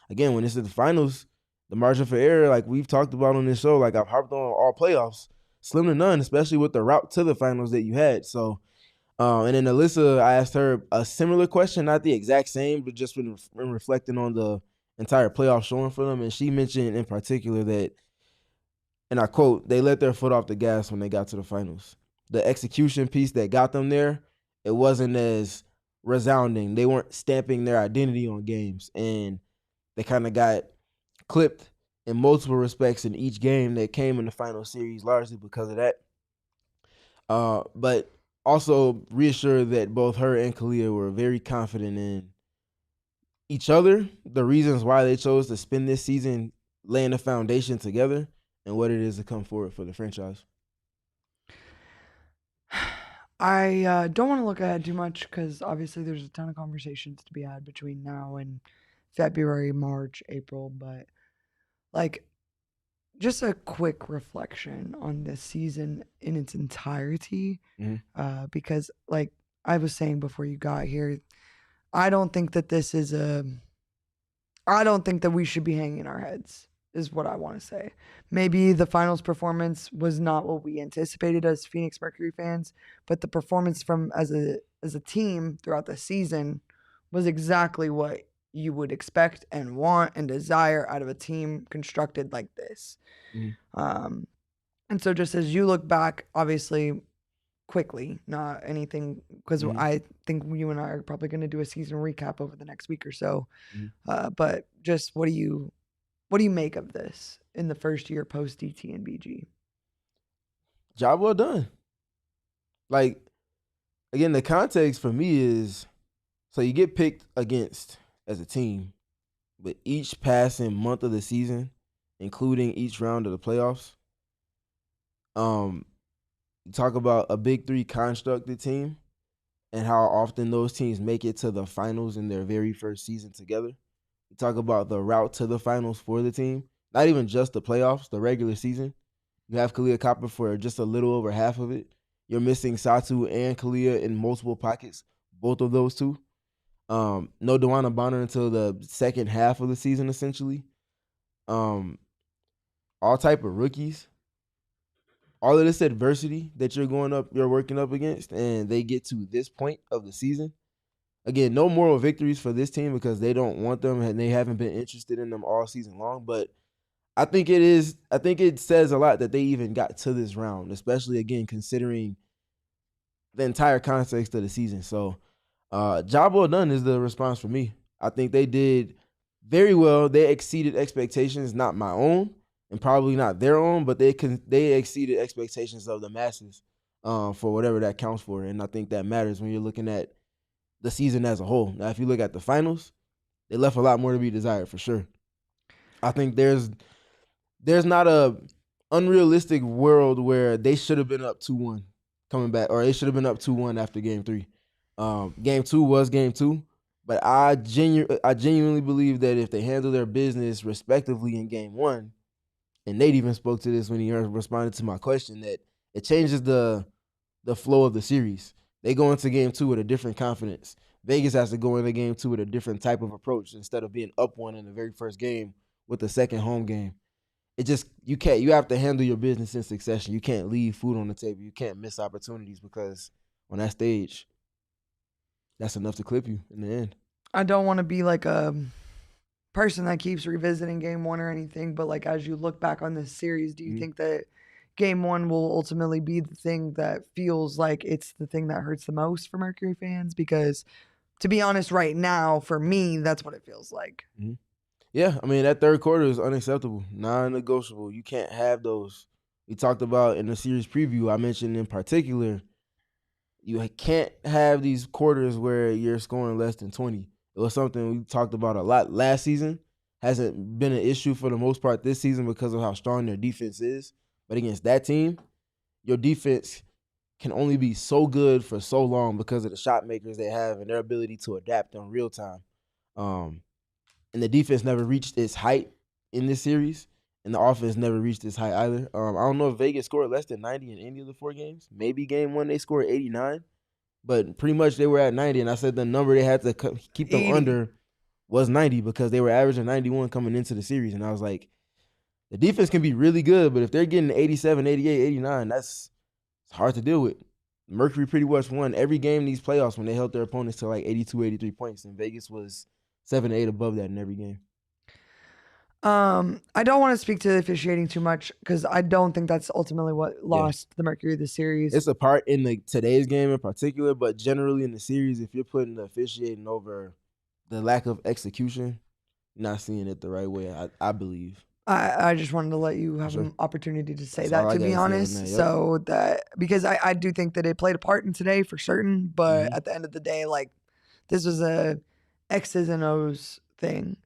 Speaker 4: again, when it's in the finals, the margin for error, like we've talked about on this show, like I've harped on all playoffs, slim to none, especially with the route to the finals that you had. So, and then Alyssa, I asked her a similar question, not the exact same, but just when reflecting on the entire playoff showing for them. And she mentioned in particular that, and I quote, they let their foot off the gas when they got to the finals. The execution piece that got them there, it wasn't as resounding. They weren't stamping their identity on games, and they kind of got clipped in multiple respects in each game that came in the final series, largely because of that. But also reassured that both her and Kahleah were very confident in each other, the reasons why they chose to spend this season laying the foundation together, and what it is to come forward for the franchise.
Speaker 1: I don't want to look ahead too much because obviously there's a ton of conversations to be had between now and February, March, April, but like just a quick reflection on this season in its entirety. Because like I was saying before you got here, I don't think that we should be hanging our heads, is what I want to say. Maybe the finals performance was not what we anticipated as Phoenix Mercury fans, but the performance from as a team throughout the season was exactly what you would expect and want and desire out of a team constructed like this. And so just as you look back, obviously quickly, not anything, because I think you and I are probably going to do a season recap over the next week or so. But just what do you make of this in the first year post DT and BG?
Speaker 4: Job well done. Like, again, the context for me is, so you get picked against as a team, but each passing month of the season, including each round of the playoffs, you talk about a Big Three constructed team and how often those teams make it to the finals in their very first season together. You talk about the route to the finals for the team, not even just the playoffs, the regular season. You have Kahleah Copper for just a little over half of it. You're missing Satou and Kahleah in multiple pockets, both of those two. No DeWanna Bonner until the second half of the season, essentially. All type of rookies. All of this adversity that you're working up against, and they get to this point of the season. Again, no moral victories for this team because they don't want them and they haven't been interested in them all season long. But I think it says a lot that they even got to this round, especially, again, considering the entire context of the season. So job well done is the response for me. I think they did very well. They exceeded expectations, not my own and probably not their own, but they exceeded expectations of the masses for whatever that counts for. And I think that matters when you're looking at the season as a whole. Now, if you look at the finals, they left a lot more to be desired for sure. I think there's not a unrealistic world where they should have been up 2-1 coming back, or they should have been up 2-1 after Game 3. Game 2 was Game 2, but I genuinely believe that if they handle their business respectively in Game 1, and Nate even spoke to this when he responded to my question, that it changes the flow of the series. They go into Game 2 with a different confidence. Vegas has to go into Game 2 with a different type of approach instead of being up 1 in the very first game with the second home game. You have to handle your business in succession. You can't leave food on the table. You can't miss opportunities because on that stage, that's enough to clip you in the end.
Speaker 1: I don't want to be like a person that keeps revisiting Game 1 or anything, but like as you look back on this series, do you think that Game 1 will ultimately be the thing that feels like it's the thing that hurts the most for Mercury fans? Because to be honest, right now, for me, that's what it feels like.
Speaker 4: Yeah, I mean, that third quarter is unacceptable, non-negotiable. You can't have those. We talked about in the series preview, I mentioned in particular, you can't have these quarters where you're scoring less than 20. It was something we talked about a lot last season. Hasn't been an issue for the most part this season because of how strong their defense is. But against that team, your defense can only be so good for so long because of the shot makers they have and their ability to adapt in real time. And the defense never reached its height in this series, and the offense never reached its height either. I don't know if Vegas scored less than 90 in any of the 4 games. Maybe game 1 they scored 89, but pretty much they were at 90, and I said the number they had to keep them
Speaker 1: 80.
Speaker 4: under was 90 because they were averaging 91 coming into the series, and I was like, the defense can be really good, but if they're getting 87, 88, 89, it's hard to deal with. Mercury pretty much won every game in these playoffs when they held their opponents to like 82, 83 points, and Vegas was 7 to 8 above that in every game.
Speaker 1: I don't want to speak to the officiating too much because I don't think that's ultimately what lost the Mercury this series.
Speaker 4: It's a part in today's game in particular, but generally in the series, if you're putting the officiating over the lack of execution, you're not seeing it the right way, I believe.
Speaker 1: I just wanted to let you have
Speaker 4: Sure.
Speaker 1: an opportunity to say
Speaker 4: That's
Speaker 1: that,
Speaker 4: all I
Speaker 1: to be
Speaker 4: gotta say on
Speaker 1: honest.
Speaker 4: that, yep.
Speaker 1: So that, because I do think that it played a part in today for certain, but
Speaker 4: Mhm.
Speaker 1: at the end of the day, like, this was a X's and O's thing.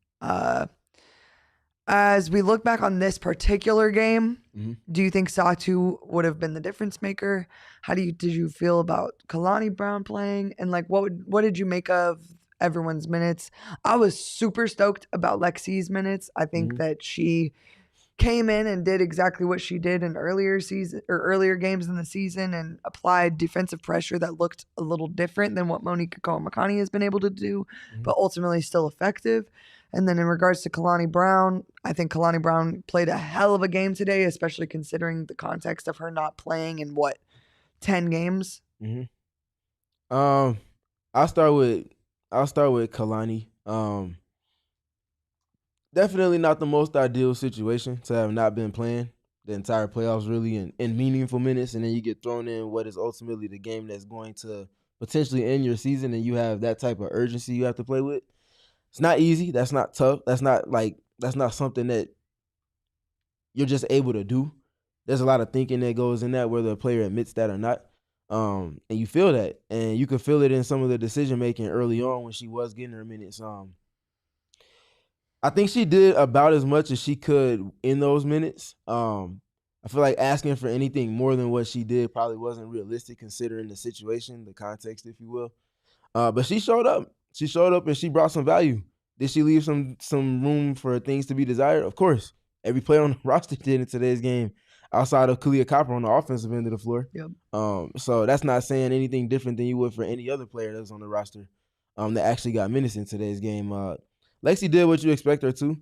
Speaker 1: As we look back on this particular game,
Speaker 4: Mhm.
Speaker 1: do you think Satou would have been the difference maker? Did you feel about Kalani Brown playing? And like, what did you make of everyone's minutes? I was super stoked about Lexi's minutes. I think
Speaker 4: Mhm.
Speaker 1: that she came in and did exactly what she did in earlier games in the season and applied defensive pressure that looked a little different than what Monique Makani has been able to do, but ultimately still effective. And then in regards to Kalani Brown, I think Kalani Brown played a hell of a game today, especially considering the context of her not playing in 10 games.
Speaker 4: I'll start with Kalani. Definitely not the most ideal situation to have not been playing the entire playoffs really in meaningful minutes, and then you get thrown in what is ultimately the game that's going to potentially end your season, and you have that type of urgency you have to play with. It's not easy. That's not tough. That's not something that you're just able to do. There's a lot of thinking that goes in that, whether a player admits that or not. And you feel that, and you could feel it in some of the decision making early on when she was getting her minutes. I think she did about as much as she could in those minutes. I feel like asking for anything more than what she did probably wasn't realistic considering the situation, the context, if you will. But she showed up. She showed up and she brought some value. Did she leave some room for things to be desired? Of course. Every player on the roster did in today's game, outside of Kahleah Copper on the offensive end of the floor.
Speaker 1: Yep.
Speaker 4: So that's not saying anything different than you would for any other player that's on the roster that actually got minutes in today's game. Lexi did what you expect her to.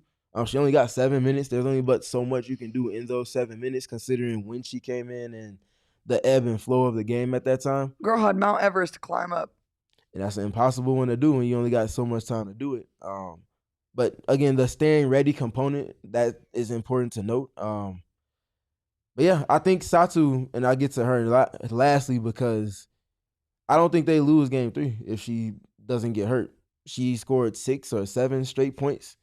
Speaker 4: She only got 7 minutes. There's only but so much you can do in those 7 minutes, considering when she came in and the ebb and flow of the game at that time.
Speaker 1: Girl had Mount Everest to climb up.
Speaker 4: And that's an impossible one to do when you only got so much time to do it. But again, the staying ready component, that is important to note. But yeah, I think Satou, and I'll get to her lastly because I don't think they lose game 3 if she doesn't get hurt. She scored 6 or 7 straight points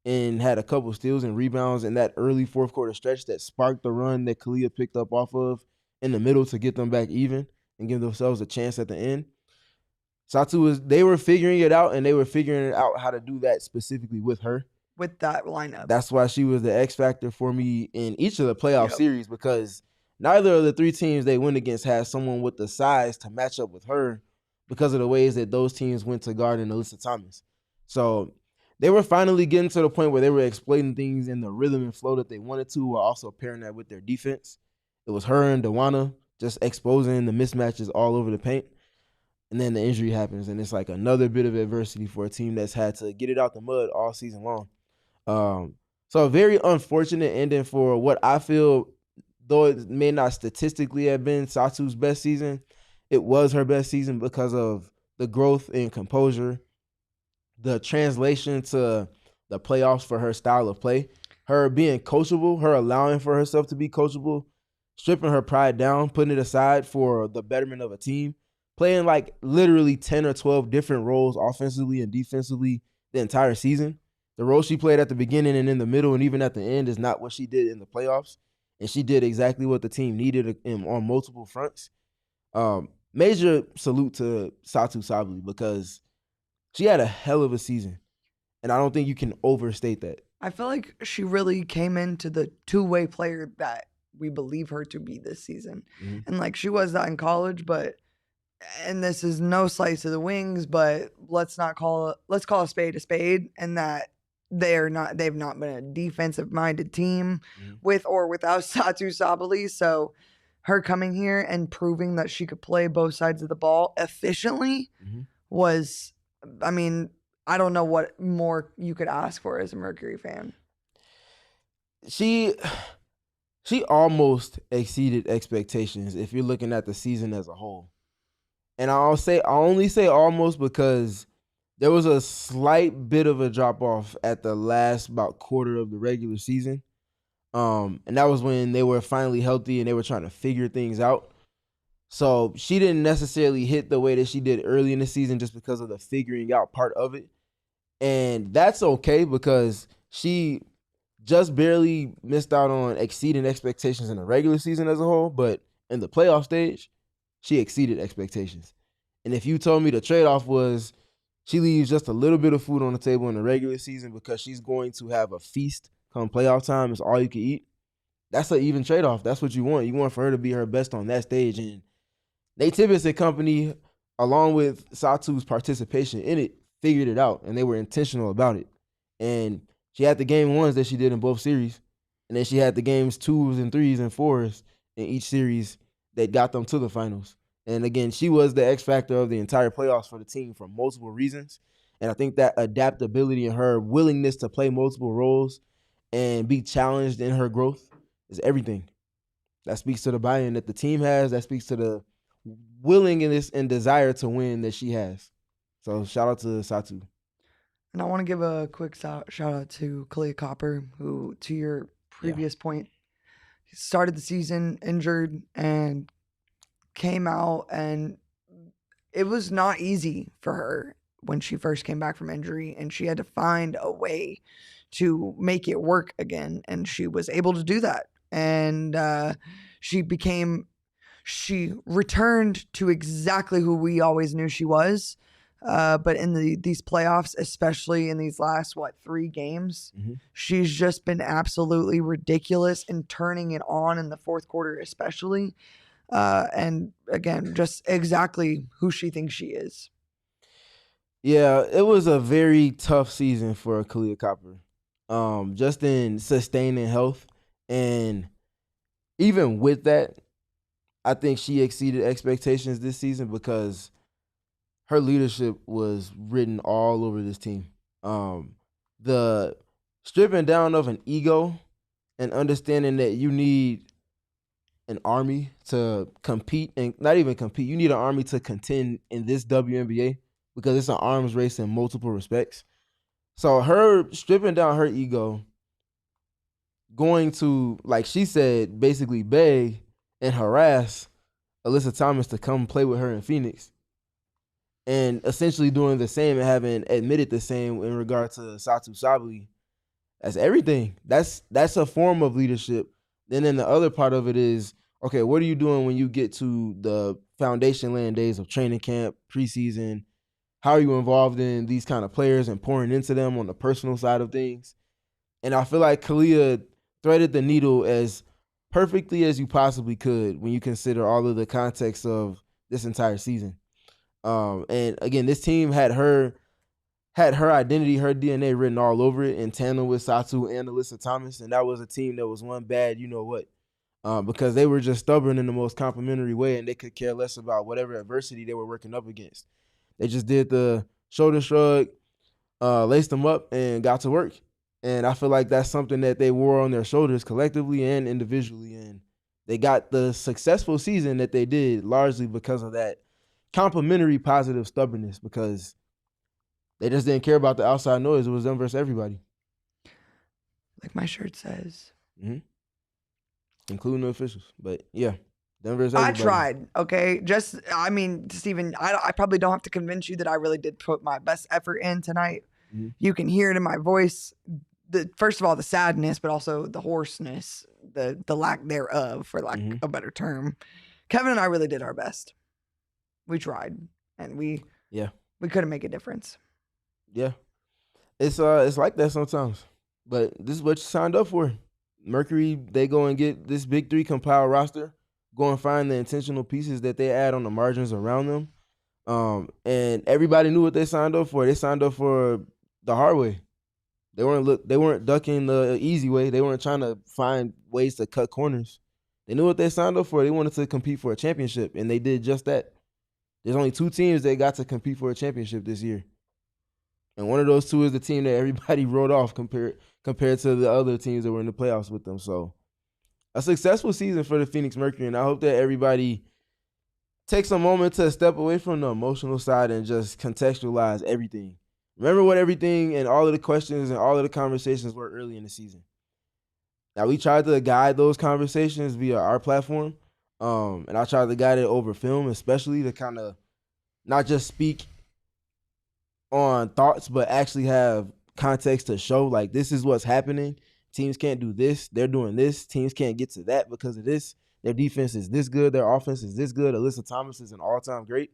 Speaker 4: and had a couple steals and rebounds in that early fourth quarter stretch that sparked the run that Kahleah picked up off of in the middle to get them back even and give themselves a chance at the end. Satou they were figuring it out, and they were figuring out how to do that specifically with her.
Speaker 1: With that lineup.
Speaker 4: That's why she was the X factor for me in each of the playoff series, because neither of the 3 teams they went against had someone with the size to match up with her because of the ways that those teams went to guard and Alyssa Thomas. So they were finally getting to the point where they were exploiting things in the rhythm and flow that they wanted to, while also pairing that with their defense. It was her and Dawana just exposing the mismatches all over the paint. And then the injury happens, and it's like another bit of adversity for a team that's had to get it out the mud all season long. So a very unfortunate ending for what I feel, though it may not statistically have been Satou's best season, it was her best season because of the growth and composure, the translation to the playoffs for her style of play, her being coachable, her allowing for herself to be coachable, stripping her pride down, putting it aside for the betterment of a team, playing like literally 10 or 12 different roles offensively and defensively the entire season. The role she played at the beginning and in the middle and even at the end is not what she did in the playoffs. And she did exactly what the team needed on multiple fronts. Major salute to Satou Sabally because she had a hell of a season. And I don't think you can overstate that.
Speaker 1: I feel like she really came into the two-way player that we believe her to be this season.
Speaker 4: Mhm.
Speaker 1: And like she was that in college, but and this is no slice to the Wings, but let's call a spade, and that they've not been a defensive minded team
Speaker 4: Mhm.
Speaker 1: with or without Satou Sabally. So her coming here and proving that she could play both sides of the ball efficiently
Speaker 4: Mhm.
Speaker 1: was, I mean, I don't know what more you could ask for as a Mercury fan.
Speaker 4: She almost exceeded expectations if you're looking at the season as a whole. And I only say almost because there was a slight bit of a drop off at the last about quarter of the regular season. And that was when they were finally healthy and they were trying to figure things out. So she didn't necessarily hit the way that she did early in the season just because of the figuring out part of it. And that's okay because she just barely missed out on exceeding expectations in the regular season as a whole, but in the playoff stage, she exceeded expectations. And if you told me the trade-off was she leaves just a little bit of food on the table in the regular season because she's going to have a feast come playoff time, it's all you can eat, that's an even trade-off. That's what you want. You want for her to be her best on that stage. And Nate Tibbetts and company, along with Satou's participation in it, figured it out, and they were intentional about it. And she had the game ones that she did in both series, and then she had the games 2s and 3s and 4s in each series that got them to the finals. And again, she was the X factor of the entire playoffs for the team for multiple reasons. And I think that adaptability and her willingness to play multiple roles and be challenged in her growth is everything. That speaks to the buy-in that the team has. That speaks to the willingness and desire to win that she has. So shout out to Satou.
Speaker 1: And I want to give a quick shout out to Kahleah Copper, who, to your previous point, started the season injured and came out, and it was not easy for her when she first came back from injury, and she had to find a way to make it work again, and she was able to do that. And she returned to exactly who we always knew she was. But in these playoffs, especially in these last, 3 games, she's just been absolutely ridiculous in turning it on in the fourth quarter, especially. And again, just exactly who she thinks she is.
Speaker 4: Yeah, it was a very tough season for Kahleah Copper. Just in sustaining health. And even with that, I think she exceeded expectations this season because her leadership was written all over this team. The stripping down of an ego and understanding that you need an army to compete, and not even compete, you need an army to contend in this WNBA because it's an arms race in multiple respects. So her stripping down her ego, going to, like she said, basically beg and harass Alyssa Thomas to come play with her in Phoenix, and essentially doing the same and having admitted the same in regard to Satou Sabally. That's everything. That's a form of leadership. Then the other part of it is, okay, what are you doing when you get to the foundation laying days of training camp, preseason? How are you involved in these kind of players and pouring into them on the personal side of things? And I feel like Kahleah threaded the needle as perfectly as you possibly could when you consider all of the context of this entire season. And again, this team had her identity, her DNA written all over it in tandem with Satou and Alyssa Thomas. And that was a team that was one bad, you know what, because they were just stubborn in the most complimentary way, and they could care less about whatever adversity they were working up against. They just did the shoulder shrug, laced them up, and got to work. And I feel like that's something that they wore on their shoulders collectively and individually. And they got the successful season that they did largely because of that complimentary positive stubbornness, because they just didn't care about the outside noise. It was them versus everybody.
Speaker 1: Like my shirt says.
Speaker 4: Including the officials. But yeah, them versus everybody.
Speaker 1: I tried, okay? Steven, I probably don't have to convince you that I really did put my best effort in tonight. You can hear it in my voice. First of all, the sadness, but also the hoarseness, the lack thereof, for lack of a better term. Kevin and I really did our best. We tried, and we couldn't make a difference. Yeah,
Speaker 4: it's like that sometimes, but this is what you signed up for. Mercury, they go and get this big three compiled roster, go and find the intentional pieces that they add on the margins around them. And everybody knew what they signed up for. They signed up for the hard way. They weren't ducking the easy way. They weren't trying to find ways to cut corners. They knew what they signed up for. They wanted to compete for a championship, and they did just that. There's only 2 teams that got to compete for a championship this year. And one of those 2 is the team that everybody wrote off compared to the other teams that were in the playoffs with them. So a successful season for the Phoenix Mercury, and I hope that everybody takes a moment to step away from the emotional side and just contextualize everything. Remember what everything and all of the questions and all of the conversations were early in the season. Now, we tried to guide those conversations via our platform, and I tried to guide it over film, especially to kind of not just speak on thoughts, but actually have context to show, like, this is what's happening. Teams can't do this. They're doing this. Teams can't get to that because of this. Their defense is this good. Their offense is this good. Alyssa Thomas is an all-time great.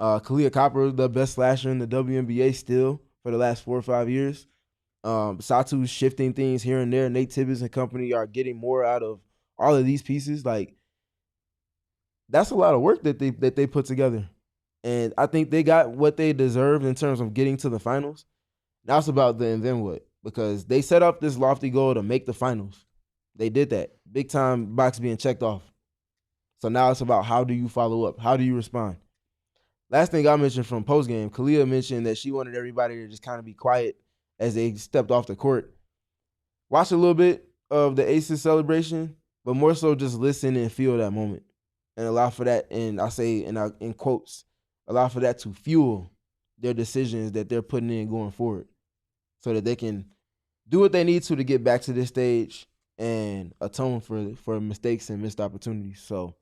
Speaker 4: Kahleah Copper, the best slasher in the WNBA still for the last 4 or 5 years. Satou's shifting things here and there. Nate Tibbetts and company are getting more out of all of these pieces. Like, that's a lot of work that they put together. And I think they got what they deserved in terms of getting to the finals. Now it's about the and then what, because they set up this lofty goal to make the finals. They did that. Big time box being checked off. So now it's about how do you follow up? How do you respond? Last thing I mentioned from postgame, Kahleah mentioned that she wanted everybody to just kind of be quiet as they stepped off the court. Watch a little bit of the Aces celebration, but more so just listen and feel that moment. And allow for that, and I say in quotes, allow for that to fuel their decisions that they're putting in going forward so that they can do what they need to get back to this stage and atone for mistakes and missed opportunities. So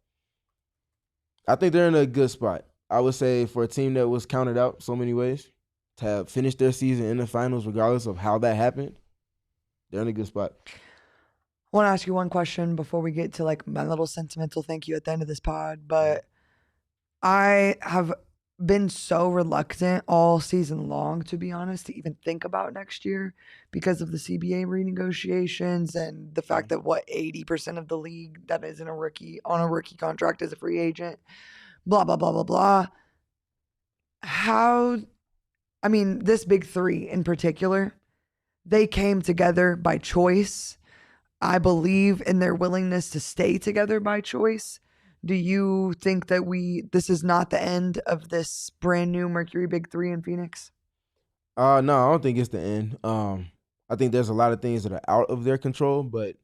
Speaker 4: I think they're in a good spot. I would say for a team that was counted out so many ways, to have finished their season in the finals regardless of how that happened, they're in a good spot.
Speaker 1: I want to ask you one question before we get to like my little sentimental thank you at the end of this pod, but I have been so reluctant all season long, to be honest, to even think about next year because of the CBA renegotiations and the fact that 80% of the league that isn't a rookie on a rookie contract is a free agent, blah, blah, blah, blah, blah. This big three in particular, they came together by choice. I believe in their willingness to stay together by choice. Do you think that this is not the end of this brand new Mercury Big Three in Phoenix?
Speaker 4: No, I don't think it's the end. I think there's a lot of things that are out of their control, but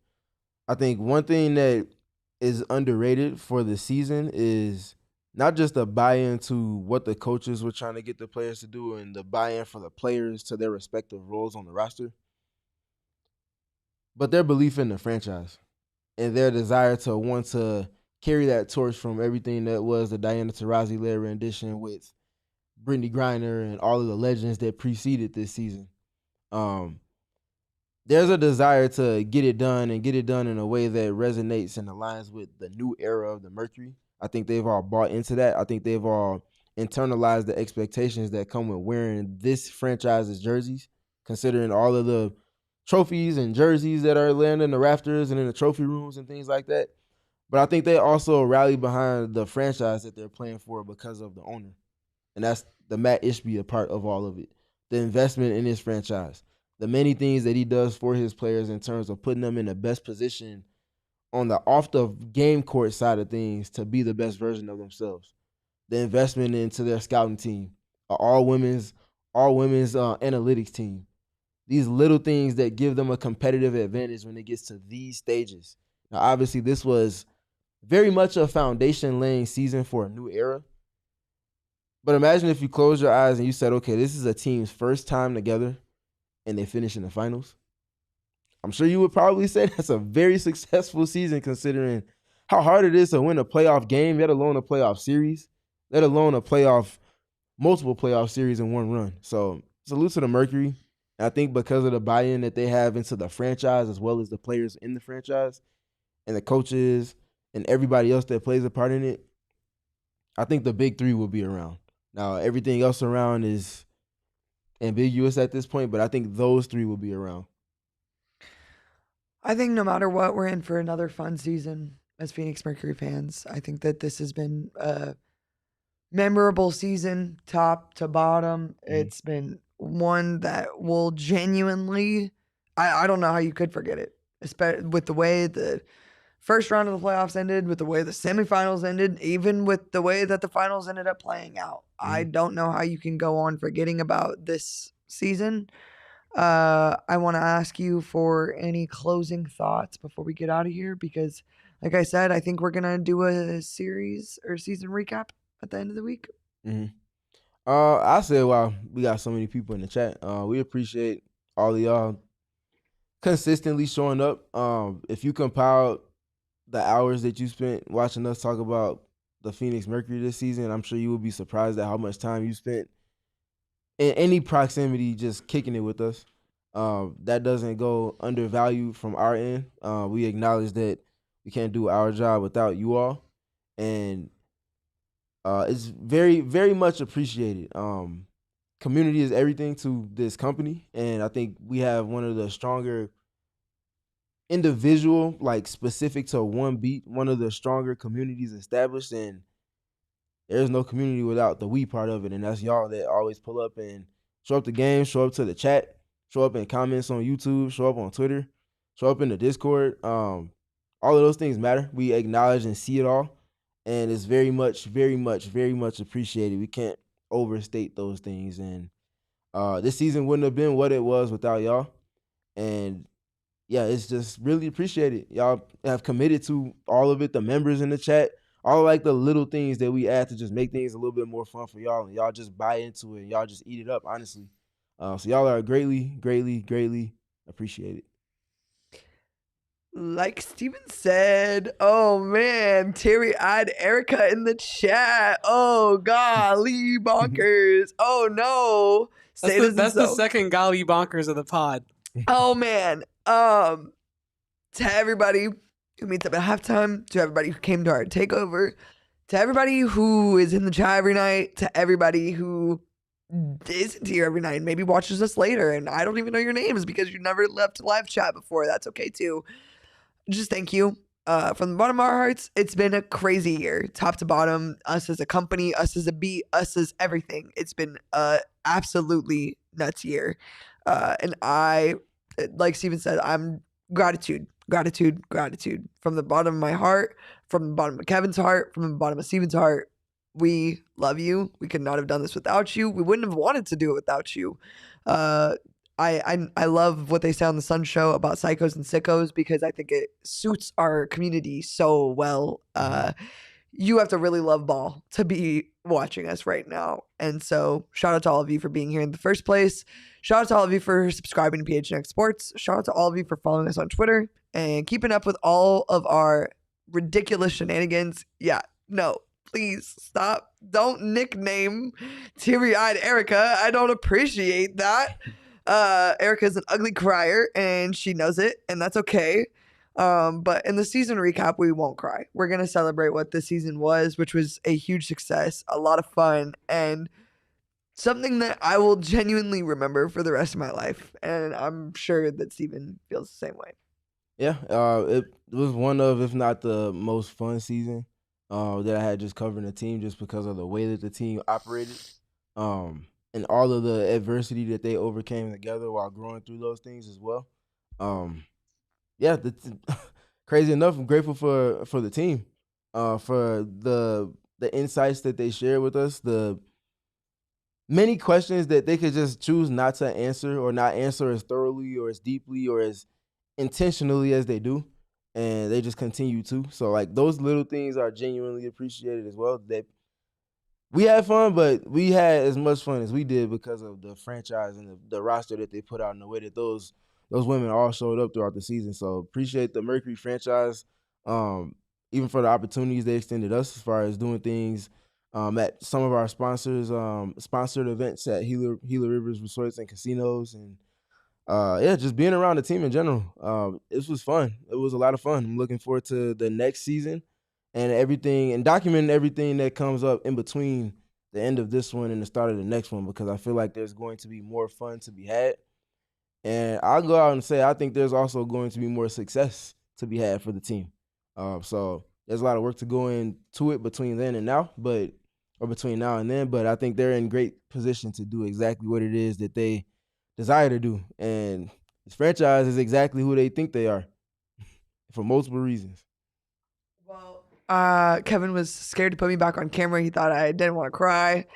Speaker 4: I think one thing that is underrated for the season is not just the buy-in to what the coaches were trying to get the players to do and the buy-in for the players to their respective roles on the roster, but their belief in the franchise and their desire to want to carry that torch from everything that was the Diana Taurasi-led rendition with Brittany Griner and all of the legends that preceded this season. There's a desire to get it done and get it done in a way that resonates and aligns with the new era of the Mercury. I think they've all bought into that. I think they've all internalized the expectations that come with wearing this franchise's jerseys, considering all of the trophies and jerseys that are laying in the rafters and in the trophy rooms and things like that. But I think they also rally behind the franchise that they're playing for because of the owner. And that's the Matt Ishbia part of all of it. The investment in his franchise. The many things that he does for his players in terms of putting them in the best position on the off the game court side of things to be the best version of themselves. The investment into their scouting team, all women's analytics team. These little things that give them a competitive advantage when it gets to these stages. Now, obviously, this was very much a foundation-laying season for a new era. But imagine if you close your eyes and you said, okay, this is a team's first time together and they finish in the finals. I'm sure you would probably say that's a very successful season considering how hard it is to win a playoff game, let alone a playoff series, let alone multiple playoff series in one run. So salute to the Mercury. And I think because of the buy-in that they have into the franchise as well as the players in the franchise and the coaches and everybody else that plays a part in it, I think the big three will be around. Now, everything else around is ambiguous at this point, but I think those three will be around.
Speaker 1: I think no matter what, we're in for another fun season as Phoenix Mercury fans. I think that this has been a memorable season, top to bottom. It's been one that will genuinely, I don't know how you could forget it, especially with the way the first round of the playoffs ended, with the way the semifinals ended, even with the way that the finals ended up playing out. I don't know how you can go on forgetting about this season. I want to ask you for any closing thoughts before we get out of here because, like I said, I think we're going to do a series or season recap at the end of the week.
Speaker 4: I said, wow, we got so many people in the chat. We appreciate all of y'all consistently showing up. If you compiled the hours that you spent watching us talk about the Phoenix Mercury this season, I'm sure you would be surprised at how much time you spent in any proximity just kicking it with us. That doesn't go undervalued from our end. We acknowledge that we can't do our job without you all. And it's very, very much appreciated. Community is everything to this company. And I think we have one of the stronger individual, like specific to one beat, one of the stronger communities established. And there's no community without the we part of it. And that's y'all that always pull up and show up to games, show up to the chat, show up in comments on YouTube, show up on Twitter, show up in the Discord. All of those things matter. We acknowledge and see it all. And it's very much, very much, very much appreciated. We can't overstate those things. And this season wouldn't have been what it was without y'all. And yeah, it's just really appreciated. Y'all have committed to all of it, the members in the chat, all like the little things that we add to just make things a little bit more fun for y'all. And y'all just buy into it and y'all just eat it up, honestly. So y'all are greatly, greatly, greatly appreciated.
Speaker 1: Like Steven said, oh man, teary-eyed Erika in the chat. Oh, golly bonkers. Oh no.
Speaker 2: That's the second golly bonkers of the pod.
Speaker 1: Oh man. To everybody who meets up at halftime, to everybody who came to our takeover, to everybody who is in the chat every night, to everybody who isn't here every night and maybe watches us later, and I don't even know your names because you never left live chat before. That's okay too. Just thank you. From the bottom of our hearts, it's been a crazy year, top to bottom. Us as a company, us as a beat, us as everything. It's been a absolutely nuts year. And I, like Steven said, I'm gratitude from the bottom of my heart, from the bottom of Kevin's heart, from the bottom of Steven's heart. We love you. We could not have done this without you. We wouldn't have wanted to do it without you. I love what they say on the Sun Show about psychos and sickos because I think it suits our community so well. You have to really love ball to be watching us right now. And so shout out to all of you for being here in the first place. Shout out to all of you for subscribing to PHNX Sports. Shout out to all of you for following us on Twitter and keeping up with all of our ridiculous shenanigans. Yeah, no. Please stop. Don't nickname teary-eyed Erika. I don't appreciate that. Erika's an ugly crier and she knows it, and that's okay. But in the season recap, we won't cry. We're going to celebrate what this season was, which was a huge success, a lot of fun, and something that I will genuinely remember for the rest of my life. And I'm sure that Steven feels the same way.
Speaker 4: Yeah, it was one of, if not the most fun season that I had just covering the team just because of the way that the team operated and all of the adversity that they overcame together while growing through those things as well. Yeah, crazy enough, I'm grateful for the team, for the insights that they shared with us, the many questions that they could just choose not to answer or not answer as thoroughly or as deeply or as intentionally as they do. And they just continue to. So, like, those little things are genuinely appreciated as well. That we had fun, but we had as much fun as we did because of the franchise and the roster that they put out and the way that those women all showed up throughout the season. So, appreciate the Mercury franchise, even for the opportunities they extended us as far as doing things at some of our sponsors, sponsored events at Gila Rivers Resorts and Casinos, and yeah, just being around the team in general. This was fun. It was a lot of fun. I'm looking forward to the next season and everything and documenting everything that comes up in between the end of this one and the start of the next one, because I feel like there's going to be more fun to be had. And I'll go out and say I think there's also going to be more success to be had for the team. So there's a lot of work to go into it between then and now, or between now and then. But I think they're in great position to do exactly what it is that they desire to do. And this franchise is exactly who they think they are for multiple reasons.
Speaker 1: Well, Kevin was scared to put me back on camera. He thought I didn't want to cry.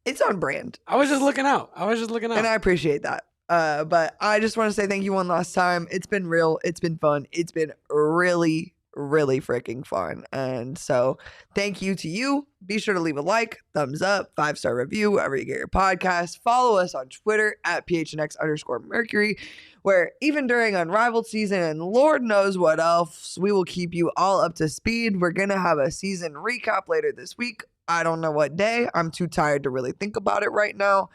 Speaker 1: It's on brand.
Speaker 2: I was just looking out.
Speaker 1: And I appreciate that. But I just want to say thank you one last time. It's been real. It's been fun. It's been really, really freaking fun. And so thank you to you. Be sure to leave a like, thumbs up, 5-star review, wherever you get your podcast. Follow us on Twitter at PHNX_Mercury, where even during Unraveled season and Lord knows what else, we will keep you all up to speed. We're going to have a season recap later this week. I don't know what day. I'm too tired to really think about it right now.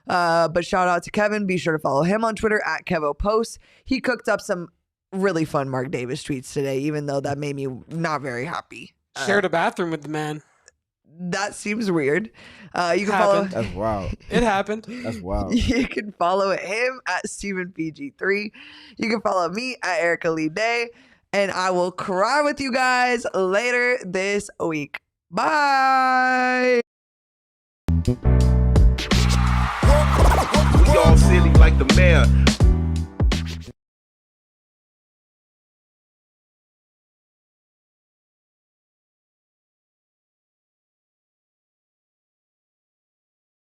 Speaker 1: But shout out to Kevin. Be sure to follow him on Twitter at KevoPost. He cooked up some really fun Mark Davis tweets today, even though that made me not very happy.
Speaker 2: Shared a bathroom with the man.
Speaker 1: That seems weird. You can
Speaker 2: Happened.
Speaker 1: follow.
Speaker 4: That's wild.
Speaker 2: It happened.
Speaker 4: That's wild.
Speaker 1: You can follow him at StephenPG3. You can follow me at Erika Lee Day. And I will cry with you guys later this week. Bye.
Speaker 5: We all silly like the mayor.